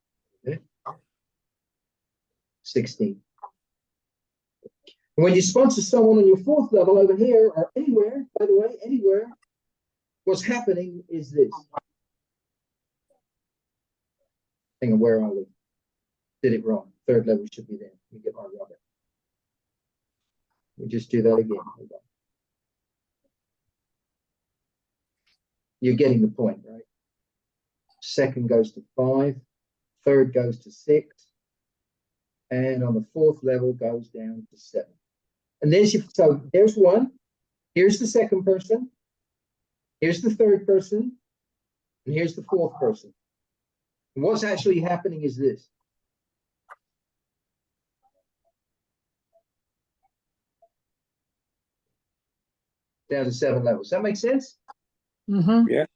Okay. 16. And when you sponsor someone on your 4th level over here or anywhere, by the way, anywhere, what's happening is this. Hang on, where are we? Did it wrong. 3rd level should be there. Let me get my rubber. We just do that again. Hold on. You're getting the point, right? 2nd goes to 5, 3rd goes to 6, and on the 4th level goes down to 7. And there's your, so there's 1. Here's the 2nd person. Here's the 3rd person, and here's the 4th person. And what's actually happening is this. Down to 7 levels. Does that make sense? Mm-hmm. Yeah.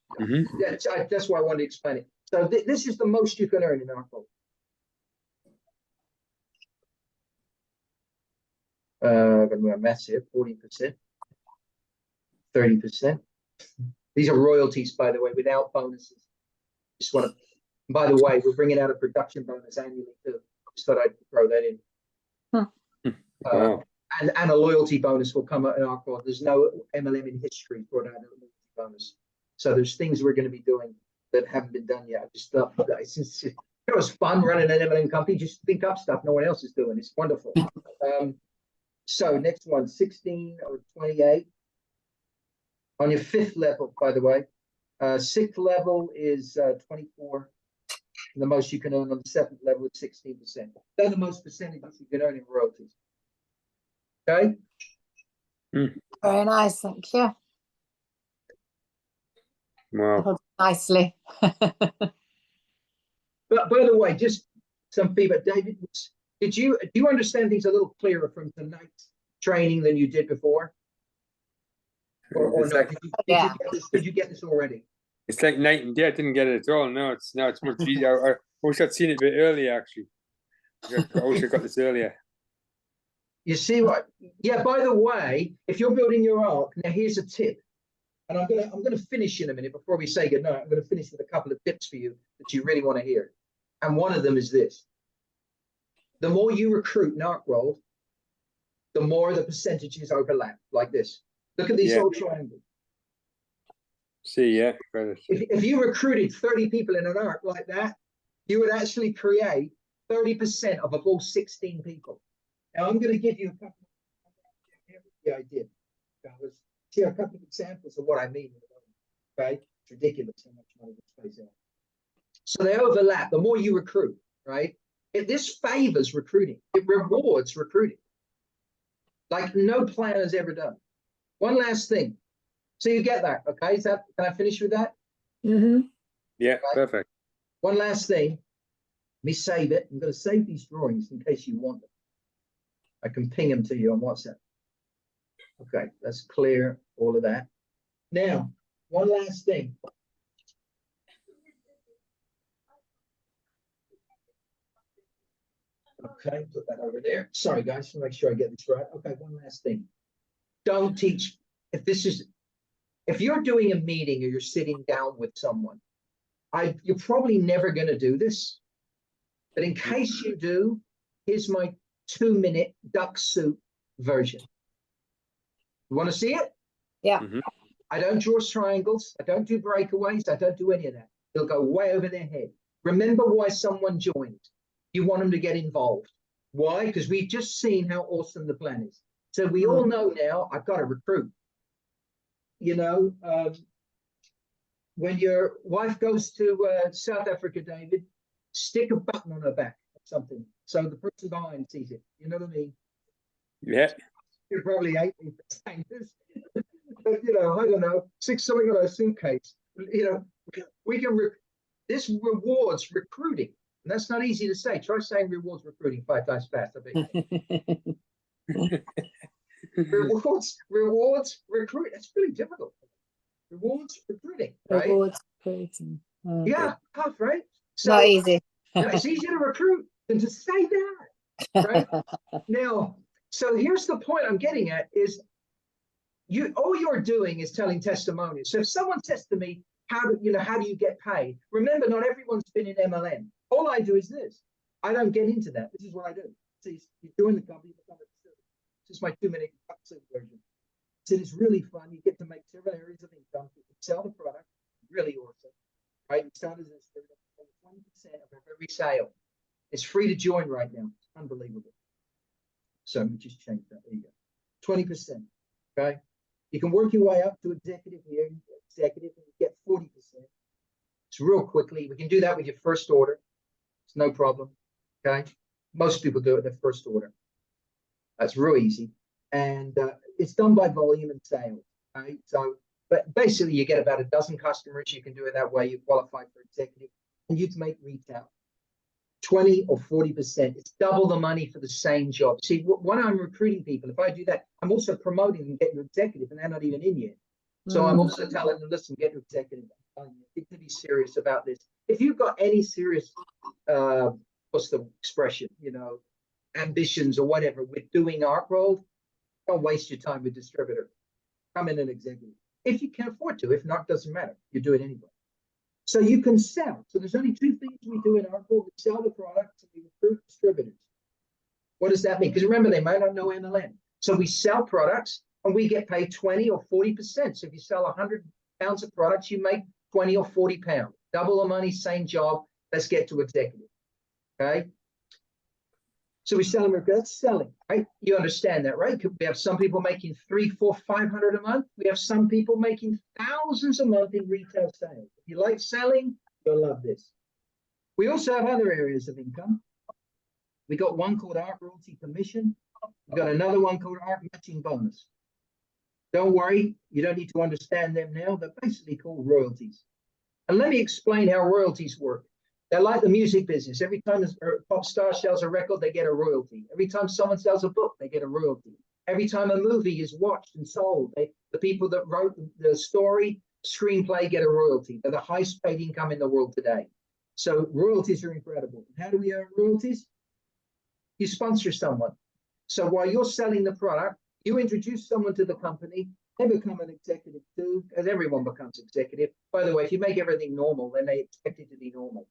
That's why I wanted to explain it. So this is the most you can earn in Arkworld. I'm going to do maths here. 40%, 30%. These are royalties, by the way, without bonuses. Just want to. By the way, we're bringing out a production bonus annually too. Just thought I'd throw that in. Wow. And a loyalty bonus will come out in Arkworld. There's no MLM in history brought out a loyalty bonus. So there's things we're going to be doing that haven't been done yet. I just thought it was fun running an MLM company. Just think up stuff no one else is doing. It's wonderful. So next one, 16 or 28. On your 5th level, by the way. 6th level is 24. And the most you can earn on the 7th level is 16%. They're the most percentages you can earn in royalties. Okay? Very nice, thank you. Wow. Nicely. But by the way, just some feedback. David, do you understand things a little clearer from tonight's training than you did before? Or no? Did you get this already? It's like night and day. I didn't get it at all. No, it's much easier. I wish I'd seen it a bit earlier, actually. I wish I got this earlier. You see what? Yeah, by the way, if you're building your arc, now here's a tip. And I'm gonna finish in a minute before we say goodnight. I'm gonna finish with a couple of tips for you that you really want to hear. And one of them is this: the more you recruit in Arkworld, the more the percentages overlap, like this. Look at these little triangles. See, yeah. Got it. If you recruited 30 people in an arc like that, you would actually create 30% of all 16 people. Now I'm going to give you a couple of the idea. Share a couple of examples of what I mean. Okay, it's ridiculous how much money this pays out. So they overlap. The more you recruit, right? This favors recruiting. It rewards recruiting, like no plan has ever done. One last thing. So you get that, okay? Is that, can I finish with that? Mm-hmm. Yeah, Okay. perfect. One last thing. Let me save it. I'm going to save these drawings in case you want them. I can ping them to you on WhatsApp. Okay, that's clear, all of that. Now, one last thing. Okay, put that over there. Sorry, guys, to make sure I get this right. Okay, one last thing. Don't teach. If you're doing a meeting or you're sitting down with someone, you're probably never going to do this. But in case you do, here's my 2-minute duck soup version. You want to see it? Yeah. Mhm. I don't draw triangles. I don't do breakaways. I don't do any of that. They'll go way over their head. Remember why someone joined. You want them to get involved. Why? Because we've just seen how awesome the plan is. So we all know now, I've got to recruit. You know, when your wife goes to South Africa, David, stick a button on her back or something, so the person behind sees it. You know what I mean? Yeah. You probably hate me for saying this, but you know, I don't know, stick something on a suitcase. You know, we can. This rewards recruiting, and that's not easy to say. Try saying rewards recruiting 5 times fast. I bet. rewards recruit. It's really difficult. Rewards recruiting, right? Rewards recruiting. Yeah, tough, right? So Not easy. it's easier to recruit than to say that, right? Now, so here's the point I'm getting at is all you're doing is telling testimonies. So if someone says to me, how do you get paid? Remember, not everyone's been in MLM. All I do is this. I don't get into that. This is what I do. So you join the company, this is my 2-minute version. So it's really fun. You get to make several areas of income. You can sell the product. Really awesome. Right? You start as a 20% of every sale. It's free to join right now. It's unbelievable. So let me just change that. There you go. 20%. Okay. You can work your way up to executive here. Executive, and you get 40%. It's real quickly. We can do that with your first order. It's no problem. Okay. Most people do it in their first order. That's real easy. And it's done by volume and sales. Right? So, but basically, you get about a dozen customers. You can do it that way. You qualify for executive, and you can make retail 20 or 40%. It's double the money for the same job. See, when I'm recruiting people, if I do that, I'm also promoting them, get your executive, and they're not even in yet. So I'm also telling them, listen, get your executive. You need to be serious about this. If you've got any serious, what's the expression, you know, ambitions or whatever with doing Arkworld, don't waste your time with distributor. Come in an executive. If you can afford to, if not, doesn't matter. You do it anyway. So you can sell. So there's only 2 things we do in Arkworld. We sell the product and we recruit distributors. What does that mean? Because remember, they might not know MLM. So we sell products and we get paid 20 or 40%. So if you sell 100 pounds of products, you make 20 or 40 pounds. Double the money, same job. Let's get to executive. Okay. So we sell them. That's selling, right? You understand that, right? We have some people making 300, 400, 500 a month. We have some people making thousands a month in retail sales. If you like selling, you'll love this. We also have other areas of income. We got one called Art Royalty Commission. We've got another one called Art Matching Bonus. Don't worry, you don't need to understand them now. They're basically called royalties. And let me explain how royalties work. They're like the music business. Every time a pop star sells a record, they get a royalty. Every time someone sells a book, they get a royalty. Every time a movie is watched and sold, the people that wrote the story, screenplay, get a royalty. They're the highest paid income in the world today. So royalties are incredible. How do we earn royalties? You sponsor someone. So while you're selling the product, you introduce someone to the company, They become an executive too, as everyone becomes executive. By the way, if you make everything normal, then they expect it to be normal.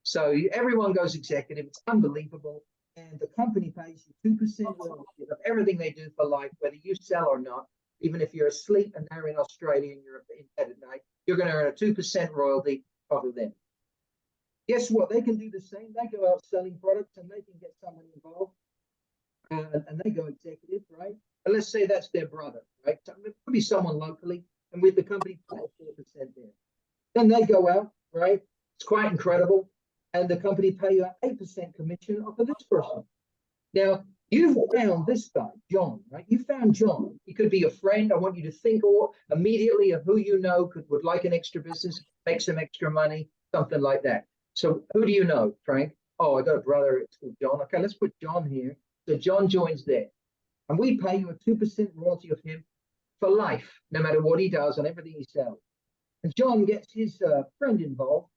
So everyone goes executive. It's unbelievable. And the company pays you 2% royalty of everything they do for life, whether you sell or not. Even if you're asleep and they're in Australia and you're in bed at night, you're going to earn a 2% royalty off of them. Guess what? They can do the same. They go out selling products and they can get someone involved. And they go executive, right? And let's say that's their brother, right? So it could be someone locally, and with the company, 4% there. Then they go out, right? It's quite incredible. And the company pay you 8% commission off of this person. Now, you found this guy, John, right? You found John. He could be a friend. I want you to think immediately of who you know would like an extra business, make some extra money, something like that. So who do you know, Frank? Oh, I got a brother. It's called John. Okay, let's put John here. So John joins there. And we pay you a 2% royalty of him for life, no matter what he does and everything he sells. And John gets his friend involved,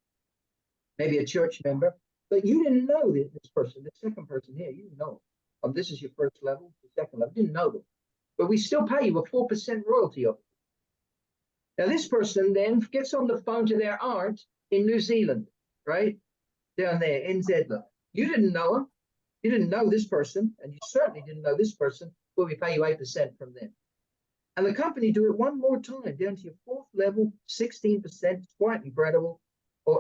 maybe a church member, but you didn't know this person, the second person here, you didn't know him. This is your first level, the second level, didn't know them. But we still pay you a 4% royalty of it. Now this person then gets on the phone to their aunt in New Zealand, right? Down there in Zedler. You didn't know him. You didn't know this person, and you certainly didn't know this person, but we pay you 8% from them. And the company do it one more time, down to your fourth level, 16%, it's quite incredible,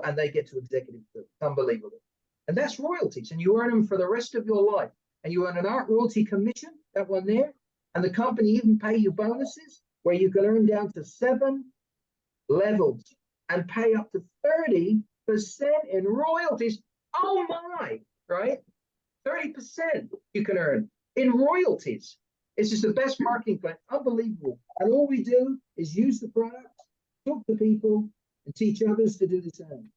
and they get to executive too. It's unbelievable. And that's royalties, and you earn them for the rest of your life. And you earn an art royalty commission, that one there, and the company even pay you bonuses where you can earn down to 7 levels and pay up to 30% in royalties. Oh my, right? 30% you can earn in royalties. This is the best marketing plan, unbelievable. And all we do is use the product, talk to people, and teach others to do the same.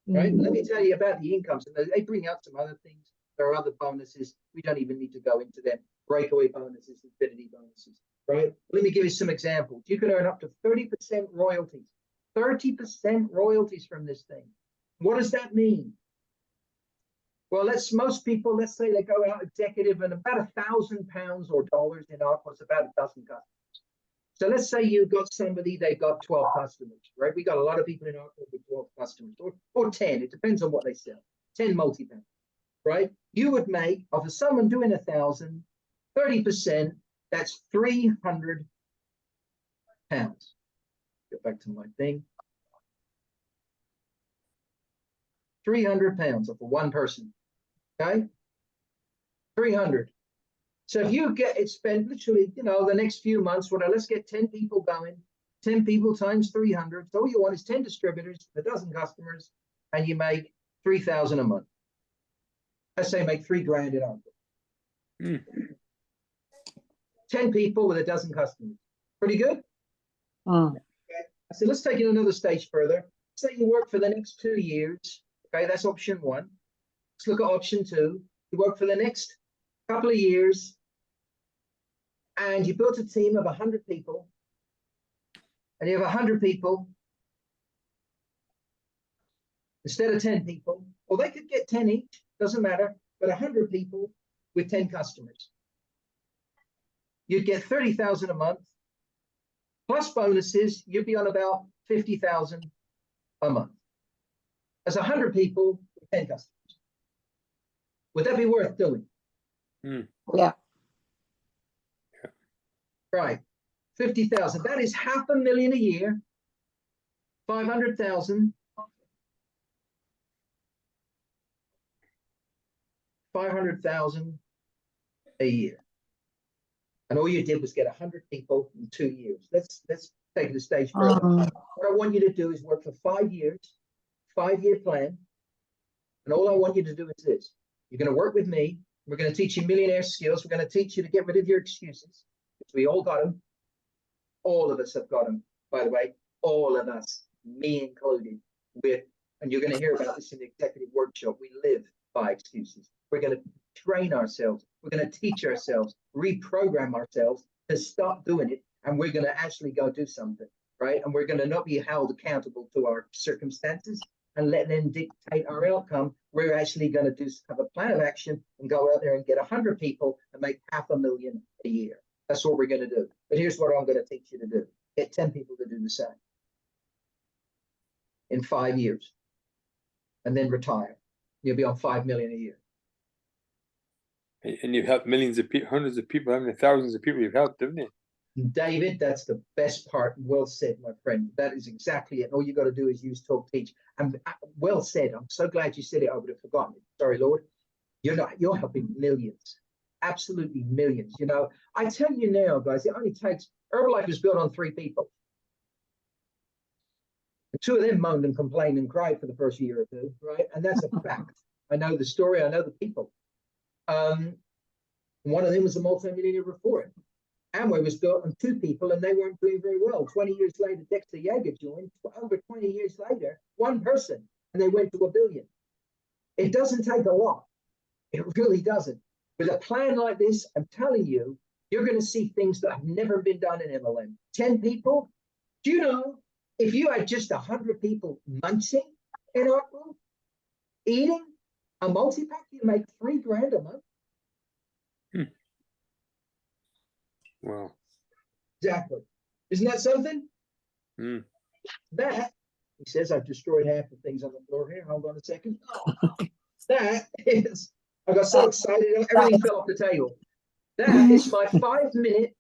Right? Let me tell you about the incomes. And they bring out some other things. There are other bonuses. We don't even need to go into them. Breakaway bonuses, infinity bonuses. Right? Let me give you some examples. You can earn up to 30% royalties. 30% royalties from this thing. What does that mean? Well, most people, let's say they go out executive and about £1,000 or dollars in Arkworld, about a dozen customers. So let's say you've got somebody, they've got 12 customers, right? We got a lot of people in Arkworld with 12 customers, or 10, it depends on what they sell, 10 multi-pounds, right? You would make, of someone doing 1,000, 30%, that's £300. Get back to my thing. £300 for one person. Okay, 300. So if you get it spent literally, the next few months, let's get 10 people going, 10 people times 300. So all you want is 10 distributors, a dozen customers, and you make 3,000 a month. Let's say make $3,000 in Arkworld. 10 people with a dozen customers. Pretty good? Okay. So let's take it another stage further. Say you work for the next 2 years. Okay, that's option 1. Let's look at option 2. You work for the next couple of years and you built a team of 100 people, and you have 100 people instead of 10 people, or they could get 10 each, doesn't matter, but 100 people with 10 customers. You'd get 30,000 a month plus bonuses. You'd be on about 50,000 a month. That's 100 people with 10 customers. Would that be worth doing? Yeah. Right. 50,000. That is $500,000 a year. 500,000. 500,000 a year. And all you did was get 100 people in 2 years. Let's take it a stage further. What I want you to do is work for 5 years, 5-year plan. And all I want you to do is this. You're going to work with me. We're going to teach you millionaire skills. We're going to teach you to get rid of your excuses, because we all got them. All of us have got them, by the way. All of us, me included. And you're going to hear about this in the executive workshop. We live by excuses. We're going to train ourselves. We're going to teach ourselves, reprogram ourselves to stop doing it. And we're going to actually go do something, right? And we're going to not be held accountable to our circumstances and let them dictate our outcome. We're actually going to have a plan of action and go out there and get 100 people and make $500,000 a year. That's what we're going to do. But here's what I'm going to teach you to do. Get 10 people to do the same in 5 years, and then retire. You'll be on 5 million a year. And you've helped millions of people, hundreds of people, how many thousands of people you've helped, haven't you? David, that's the best part. Well said, my friend. That is exactly it. All you got to do is use, talk, teach. And well said. I'm so glad you said it. I would have forgotten it. Sorry, Lord. You're helping millions, absolutely millions. You know, I tell you now, guys, it only takes. Herbalife was built on 3 people. And 2 of them moaned and complained and cried for the first year or 2, right? And that's a fact. I know the story. I know the people. One of them was a multi-millionaire before it. Amway was built on 2 people, and they weren't doing very well. 20 years later, Dexter Yeager joined. Over 20 years later, 1 person, and they went to $1 billion. It doesn't take a lot. It really doesn't. With a plan like this, I'm telling you, you're going to see things that have never been done in MLM. 10 people. Do you know, if you had just 100 people munching in Arkworld, eating a multi-pack, you make $3,000 a month. Wow. Exactly. Isn't that something? That, he says, I've destroyed half the things on the floor here. Hold on a second. That is, I got so excited, everything fell off the table. That is my 5-minute,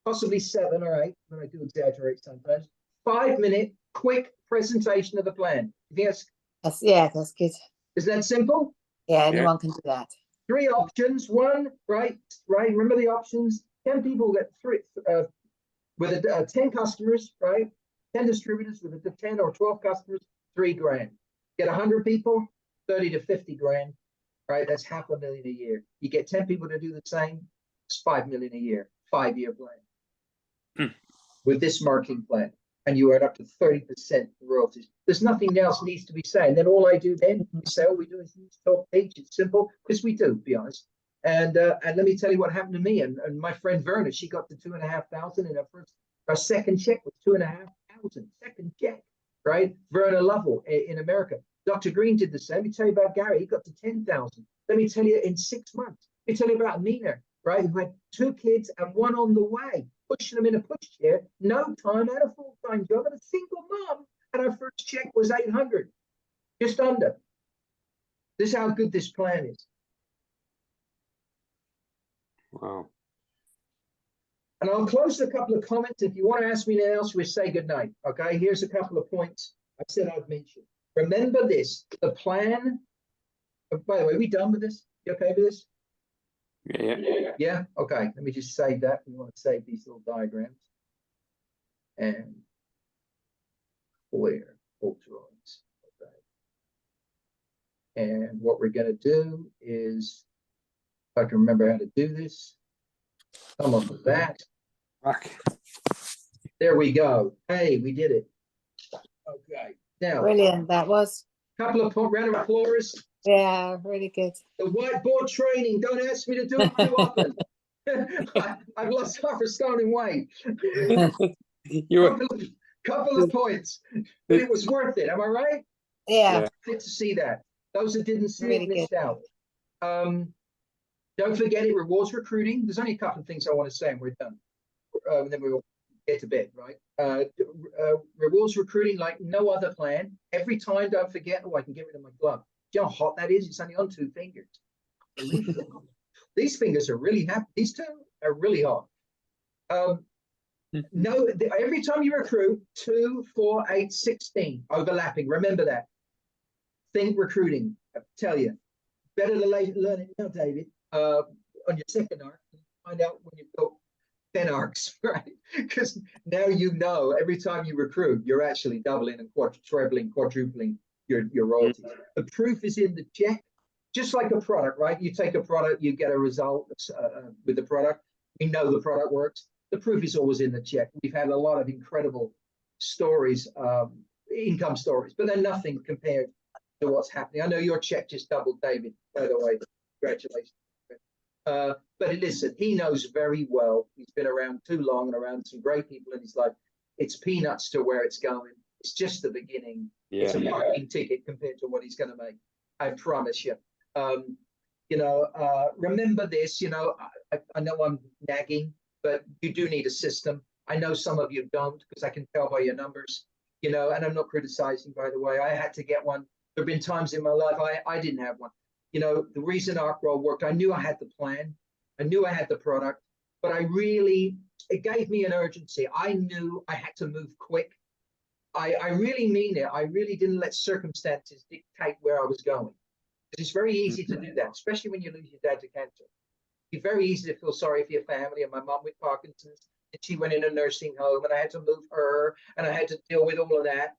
possibly 7 or 8, but I do exaggerate sometimes, 5-minute quick presentation of the plan. You think That's good. Is that simple? Yeah, anyone can do that. 3 options. 1, right. Remember the options. 10 people get 3 with 10 customers, right? 10 distributors with 10 or 12 customers, $3,000. Get 100 people, 30 to 50 grand, right? That's $500,000 a year. You get 10 people to do the same, it's 5 million a year, 5-year plan. With this marketing plan, and you earn up to 30% royalties. There's nothing else needs to be said. And then all I do then is say, all we do is talk, teach. It's simple, because we do, to be honest. And let me tell you what happened to me and my friend Verna. She got to 2,500 in her second check was 2,500. Second check, right? Verna Lovell in America. Dr. Green did the same. Let me tell you about Gary. He got to 10,000. Let me tell you in 6 months. Let me tell you about Mina, right? Who had 2 kids and 1 on the way, pushing them in a pushchair. No time, had a full-time job, and a single mom. And her first check was 800, just under. This is how good this plan is. Wow. And I'll close a couple of comments. If you want to ask me anything else, we'll say goodnight. Okay, here's a couple of points I said I'd mention. Remember this, the plan. By the way, are we done with this? You okay with this? Yeah? Okay, let me just save that. We want to save these little diagrams. And clear, full drawings. Okay. And what we're going to do is, if I can remember how to do this, come up with that. There we go. Hey, we did it. Okay. Now, Brilliant. That was. Couple of round of applause. Yeah, really good. The whiteboard training. Don't ask me to do it too often. I've lost half a stone in weight. Couple of points, but it was worth it. Am I right? Yeah. Good to see that. Those that didn't see Really it missed out. Don't forget it rewards recruiting. There's only a couple of things I want to say, and we're done. And then we'll get to bed, right? Rewards recruiting like no other plan. Every time, don't forget. Oh, I can get rid of my glove. Do you know how hot that is? It's only on 2 fingers. These fingers are really happy. These 2 are really hot. No, every time you recruit, 2, 4, 8, 16 overlapping. Remember that. Think recruiting. I tell you, better to learn it now, David. On your second arc, find out when you've got 10 arcs, right? Because now you know every time you recruit, you're actually doubling and trebling, quadrupling your royalties. The proof is in the check, just like a product, right? You take a product, you get a result with the product. We know the product works. The proof is always in the check. We've had a lot of incredible stories, income stories, but they're nothing compared to what's happening. I know your check just doubled, David, by the way. Congratulations. But listen, he knows very well. He's been around too long and around some great people in his life. It's peanuts to where it's going. It's just the beginning. It's a parking ticket compared to what he's going to make. I promise you. Remember this. I know I'm nagging, but you do need a system. I know some of you don't, because I can tell by your numbers, you know, and I'm not criticizing, by the way. I had to get one. There have been times in my life I didn't have one. You know, the reason Arkworld worked, I knew I had the plan. I knew I had the product, but it gave me an urgency. I knew I had to move quick. I really mean it. I really didn't let circumstances dictate where I was going. It's very easy to do that, especially when you lose your dad to cancer. It's very easy to feel sorry for your family. And my mom with Parkinson's, and she went in a nursing home, and I had to move her, and I had to deal with all of that.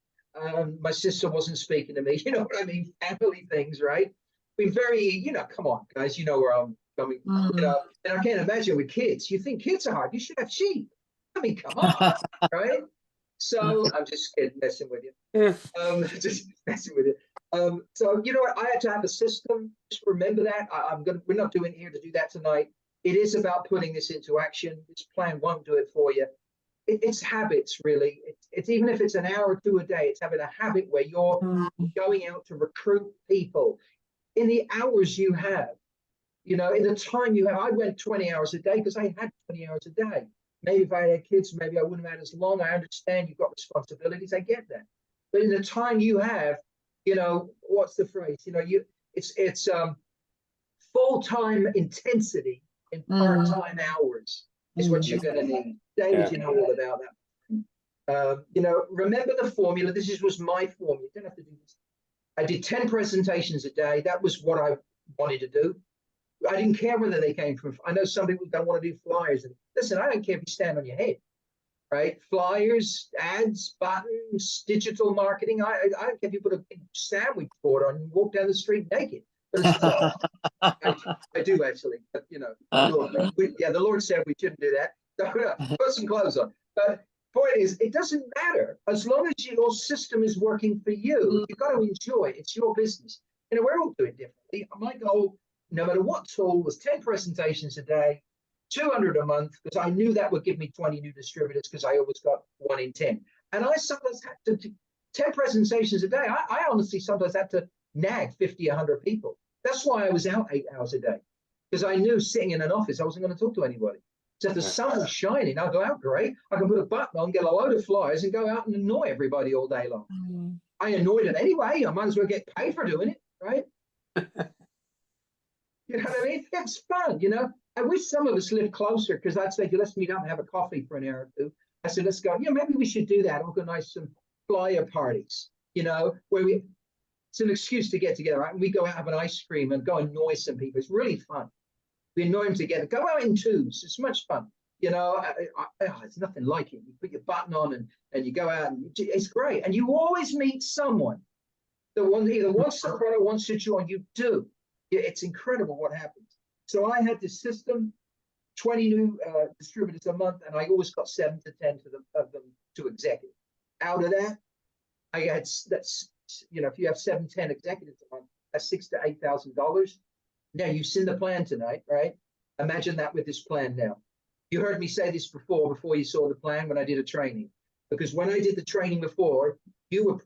My sister wasn't speaking to me. You know what I mean? Family things, right? We very, you know, come on, guys. You know where I'm coming. You know, and I can't imagine with kids. You think kids are hard? You should have sheep. I mean, come on, right? So I'm just kidding, messing with you. Just messing with you. So you know what? I had to have a system. Just remember that. We're not doing here to do that tonight. It is about putting this into action. This plan won't do it for you. It's habits, really. It's even if it's an hour or two a day, it's having a habit where you're going out to recruit people in the hours you have. You know, in the time you have. I went 20 hours a day because I had 20 hours a day. Maybe if I had kids, maybe I wouldn't have had as long. I understand you've got responsibilities. I get that. But in the time you have, you know, what's the phrase? You know, it's full-time intensity in part-time hours is what you're going to need. David, you know all about that. You know, remember the formula. This was my formula. You don't have to do this. I did 10 presentations a day. That was what I wanted to do. I didn't care whether they came from, I know some people don't want to do flyers. And listen, I don't care if you stand on your head, right? Flyers, ads, buttons, digital marketing. I don't care if you put a big sandwich board on and walk down the street naked. But I do actually, but you know, the Lord said we shouldn't do that. So, put some clothes on. But point is, it doesn't matter as long as your system is working for you. You've got to enjoy it. It's your business. You know, we're all doing differently. My goal, no matter what tool, was 10 presentations a day, 200 a month, because I knew that would give me 20 new distributors because I always got 1 in 10. And I sometimes had to do 10 presentations a day. I honestly sometimes had to nag 50, 100 people. That's why I was out 8 hours a day, because I knew sitting in an office, I wasn't going to talk to anybody. So if the sun was shining, I'll go out great. I can put a button on, get a load of flyers, and go out and annoy everybody all day long. I annoyed it anyway. I might as well get paid for doing it, right? You know what I mean? It's fun, you know. I wish some of us lived closer, because I'd say, let's meet up and have a coffee for an hour or two. I said, let's go. You know, maybe we should do that. Organize some flyer parties, you know, where it's an excuse to get together, right? And we go out, have an ice cream, and go annoy some people. It's really fun. We annoy them together. Go out in twos. It's much fun. You know, it's nothing like it. You put your button on and you go out, and it's great. And you always meet someone that either wants the product, wants to join. You do. It's incredible what happens. So I had this system, 20 new distributors a month, and I always got 7 to 10 of them to executive. Out of that, I had, that's, you know, if you have 7, 10 executives a month, that's $6,000 to $8,000. Now you've seen the plan tonight, right? Imagine that with this plan now. You heard me say this before you saw the plan when I did a training. Because when I did the training before, you were,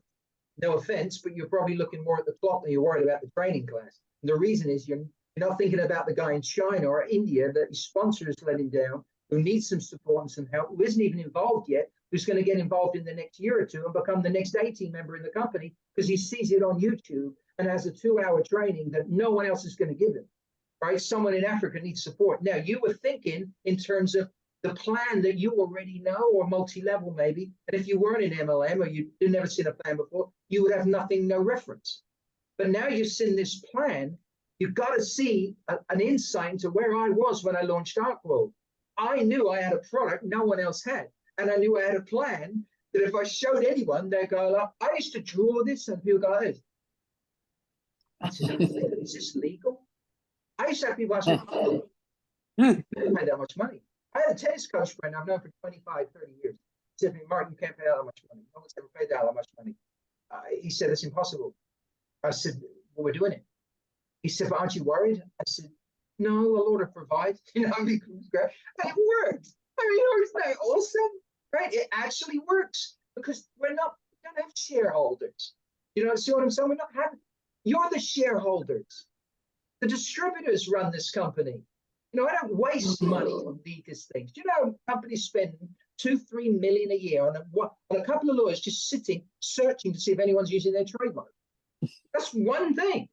no offense, but you're probably looking more at the clock than you're worried about the training class. And the reason is you're not thinking about the guy in China or India that his sponsor has let him down, who needs some support and some help, who isn't even involved yet, who's going to get involved in the next year or two and become the next A-team member in the company because he sees it on YouTube and has a 2-hour training that no one else is going to give him, right? Someone in Africa needs support. Now, you were thinking in terms of the plan that you already know, or multi-level maybe, and if you weren't in MLM or you'd never seen a plan before, you would have nothing, no reference. But now you've seen this plan, you've got to see an insight into where I was when I launched Arkworld. I knew I had a product no one else had. And I knew I had a plan that if I showed anyone, they'd go, like, I used to draw this, and people go like this. Is this legal? I used to have people ask me, I didn't pay that much money. I had a tennis coach friend I've known for 25, 30 years. He said to me, Mark, you can't pay that much money. No one's ever paid that much money. He said, it's impossible. I said, well, we're doing it. He said, but aren't you worried? I said, no, the Lord will provide. You know, and it worked. I mean, isn't that awesome? Right? It actually works because we don't have shareholders. You know, see what I'm saying? We're not having, you're the shareholders. The distributors run this company. You know, I don't waste money on these things. You know, companies spend 2-3 million a year on a couple of lawyers just sitting, searching to see if anyone's using their trademark. That's one thing.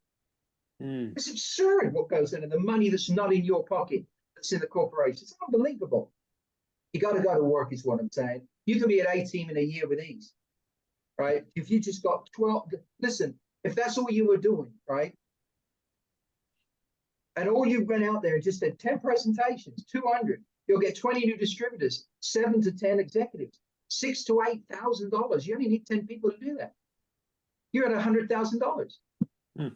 It's absurd what goes into the money that's not in your pocket, that's in the corporation. It's unbelievable. You got to go to work, is what I'm saying. You can be at 18 in a year with ease, right? If you just got 12, listen, if that's all you were doing, right? And all you went out there and just did 10 presentations, 200, you'll get 20 new distributors, 7 to 10 executives, $6,000 to $8,000. You only need 10 people to do that. You're at $100,000.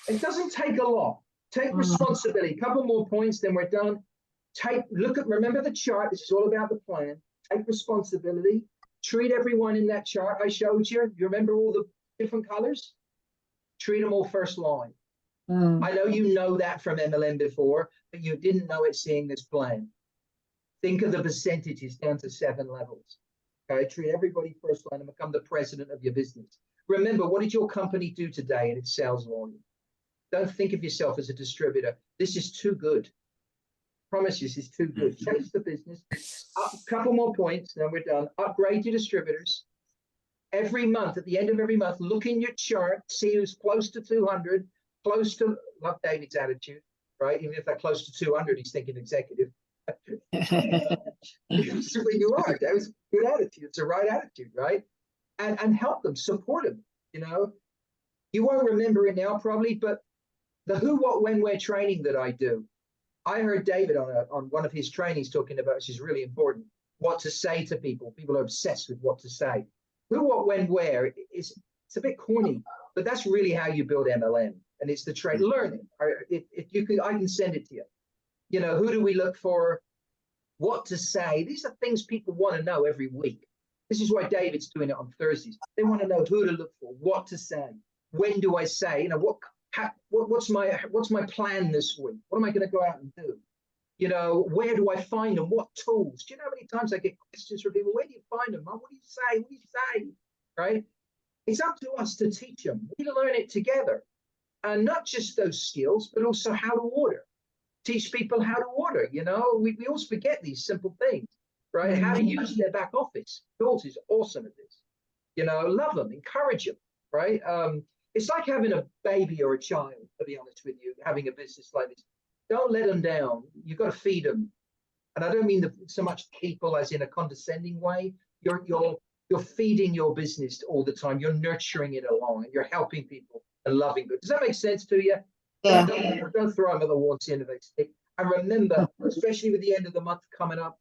It doesn't take a lot. Take responsibility. A couple more points, then we're done. Remember the chart. This is all about the plan. Take responsibility. Treat everyone in that chart I showed you. You remember all the different colors? Treat them all first line. I know you know that from MLM before, but you didn't know it seeing this plan. Think of the percentages down to 7 levels. Okay, treat everybody first line and become the president of your business. Remember, what did your company do today in its sales volume? Don't think of yourself as a distributor. This is too good. Promise you, this is too good. Chase the business. A couple more points, then we're done. Upgrade your distributors. Every month, at the end of every month, look in your chart, see who's close to 200, close to, love David's attitude, right? Even if they're close to 200, he's thinking executive. You are. That was a good attitude. It's the right attitude, right? And help them, support them, you know. You won't remember it now probably, but the who, what, when, where training that I do, I heard David on one of his trainings talking about, which is really important, what to say to people. People are obsessed with what to say. Who, what, when, where, it's a bit corny, but that's really how you build MLM. And it's the trade learning. If you could, I can send it to you. You know, who do we look for? What to say? These are things people want to know every week. This is why David's doing it on Thursdays. They want to know who to look for, what to say, when do I say? You know, what's my plan this week? What am I going to go out and do? You know, where do I find them? What tools? Do you know how many times I get questions from people? Where do you find them? What do you say? What do you say? Right? It's up to us to teach them. We learn it together, and not just those skills, but also how to order. Teach people how to order. You know, we always forget these simple things, right? How to use their back office. Jules is awesome at this. You know, love them, encourage them, right? It's like having a baby or a child, to be honest with you, having a business like this. Don't let them down. You've got to feed them. And I don't mean so much people as in a condescending way. You're feeding your business all the time. You're nurturing it along, and you're helping people and loving it. Does that make sense to you? Yeah. Don't throw them at the wall and see if they stick. And remember, especially with the end of the month coming up,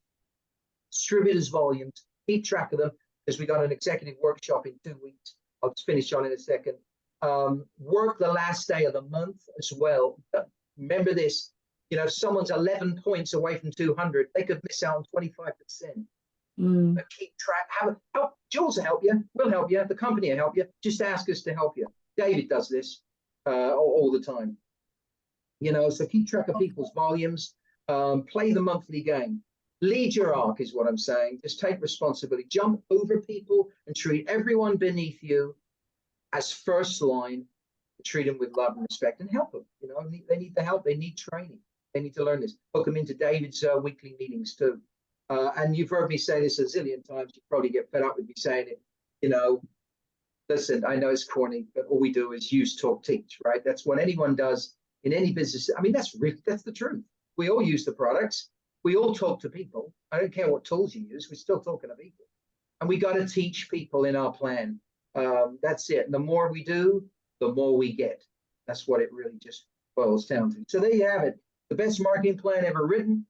distributors volumes, keep track of them, because we got an executive workshop in 2 weeks. I'll just finish on in a second. Work the last day of the month as well. Remember this, you know, if someone's 11 points away from 200, they could miss out on 25%. But keep track. Help. Jules will help you. We'll help you. The company will help you. Just ask us to help you. David does this all the time. You know, so keep track of people's volumes. Play the monthly game. Lead your arc is what I'm saying. Just take responsibility. Jump over people and treat everyone beneath you as first line. Treat them with love and respect and help them. You know, they need the help. They need training. They need to learn this. Hook them into David's weekly meetings too. And you've heard me say this a zillion times. You probably get fed up with me saying it. You know, listen, I know it's corny, but all we do is use, talk, teach, right? That's what anyone does in any business. I mean, that's the truth. We all use the products. We all talk to people. I don't care what tools you use. We're still talking to people. And we got to teach people in our plan. That's it. And the more we do, the more we get. That's what it really just boils down to. So there you have it. The best marketing plan ever written.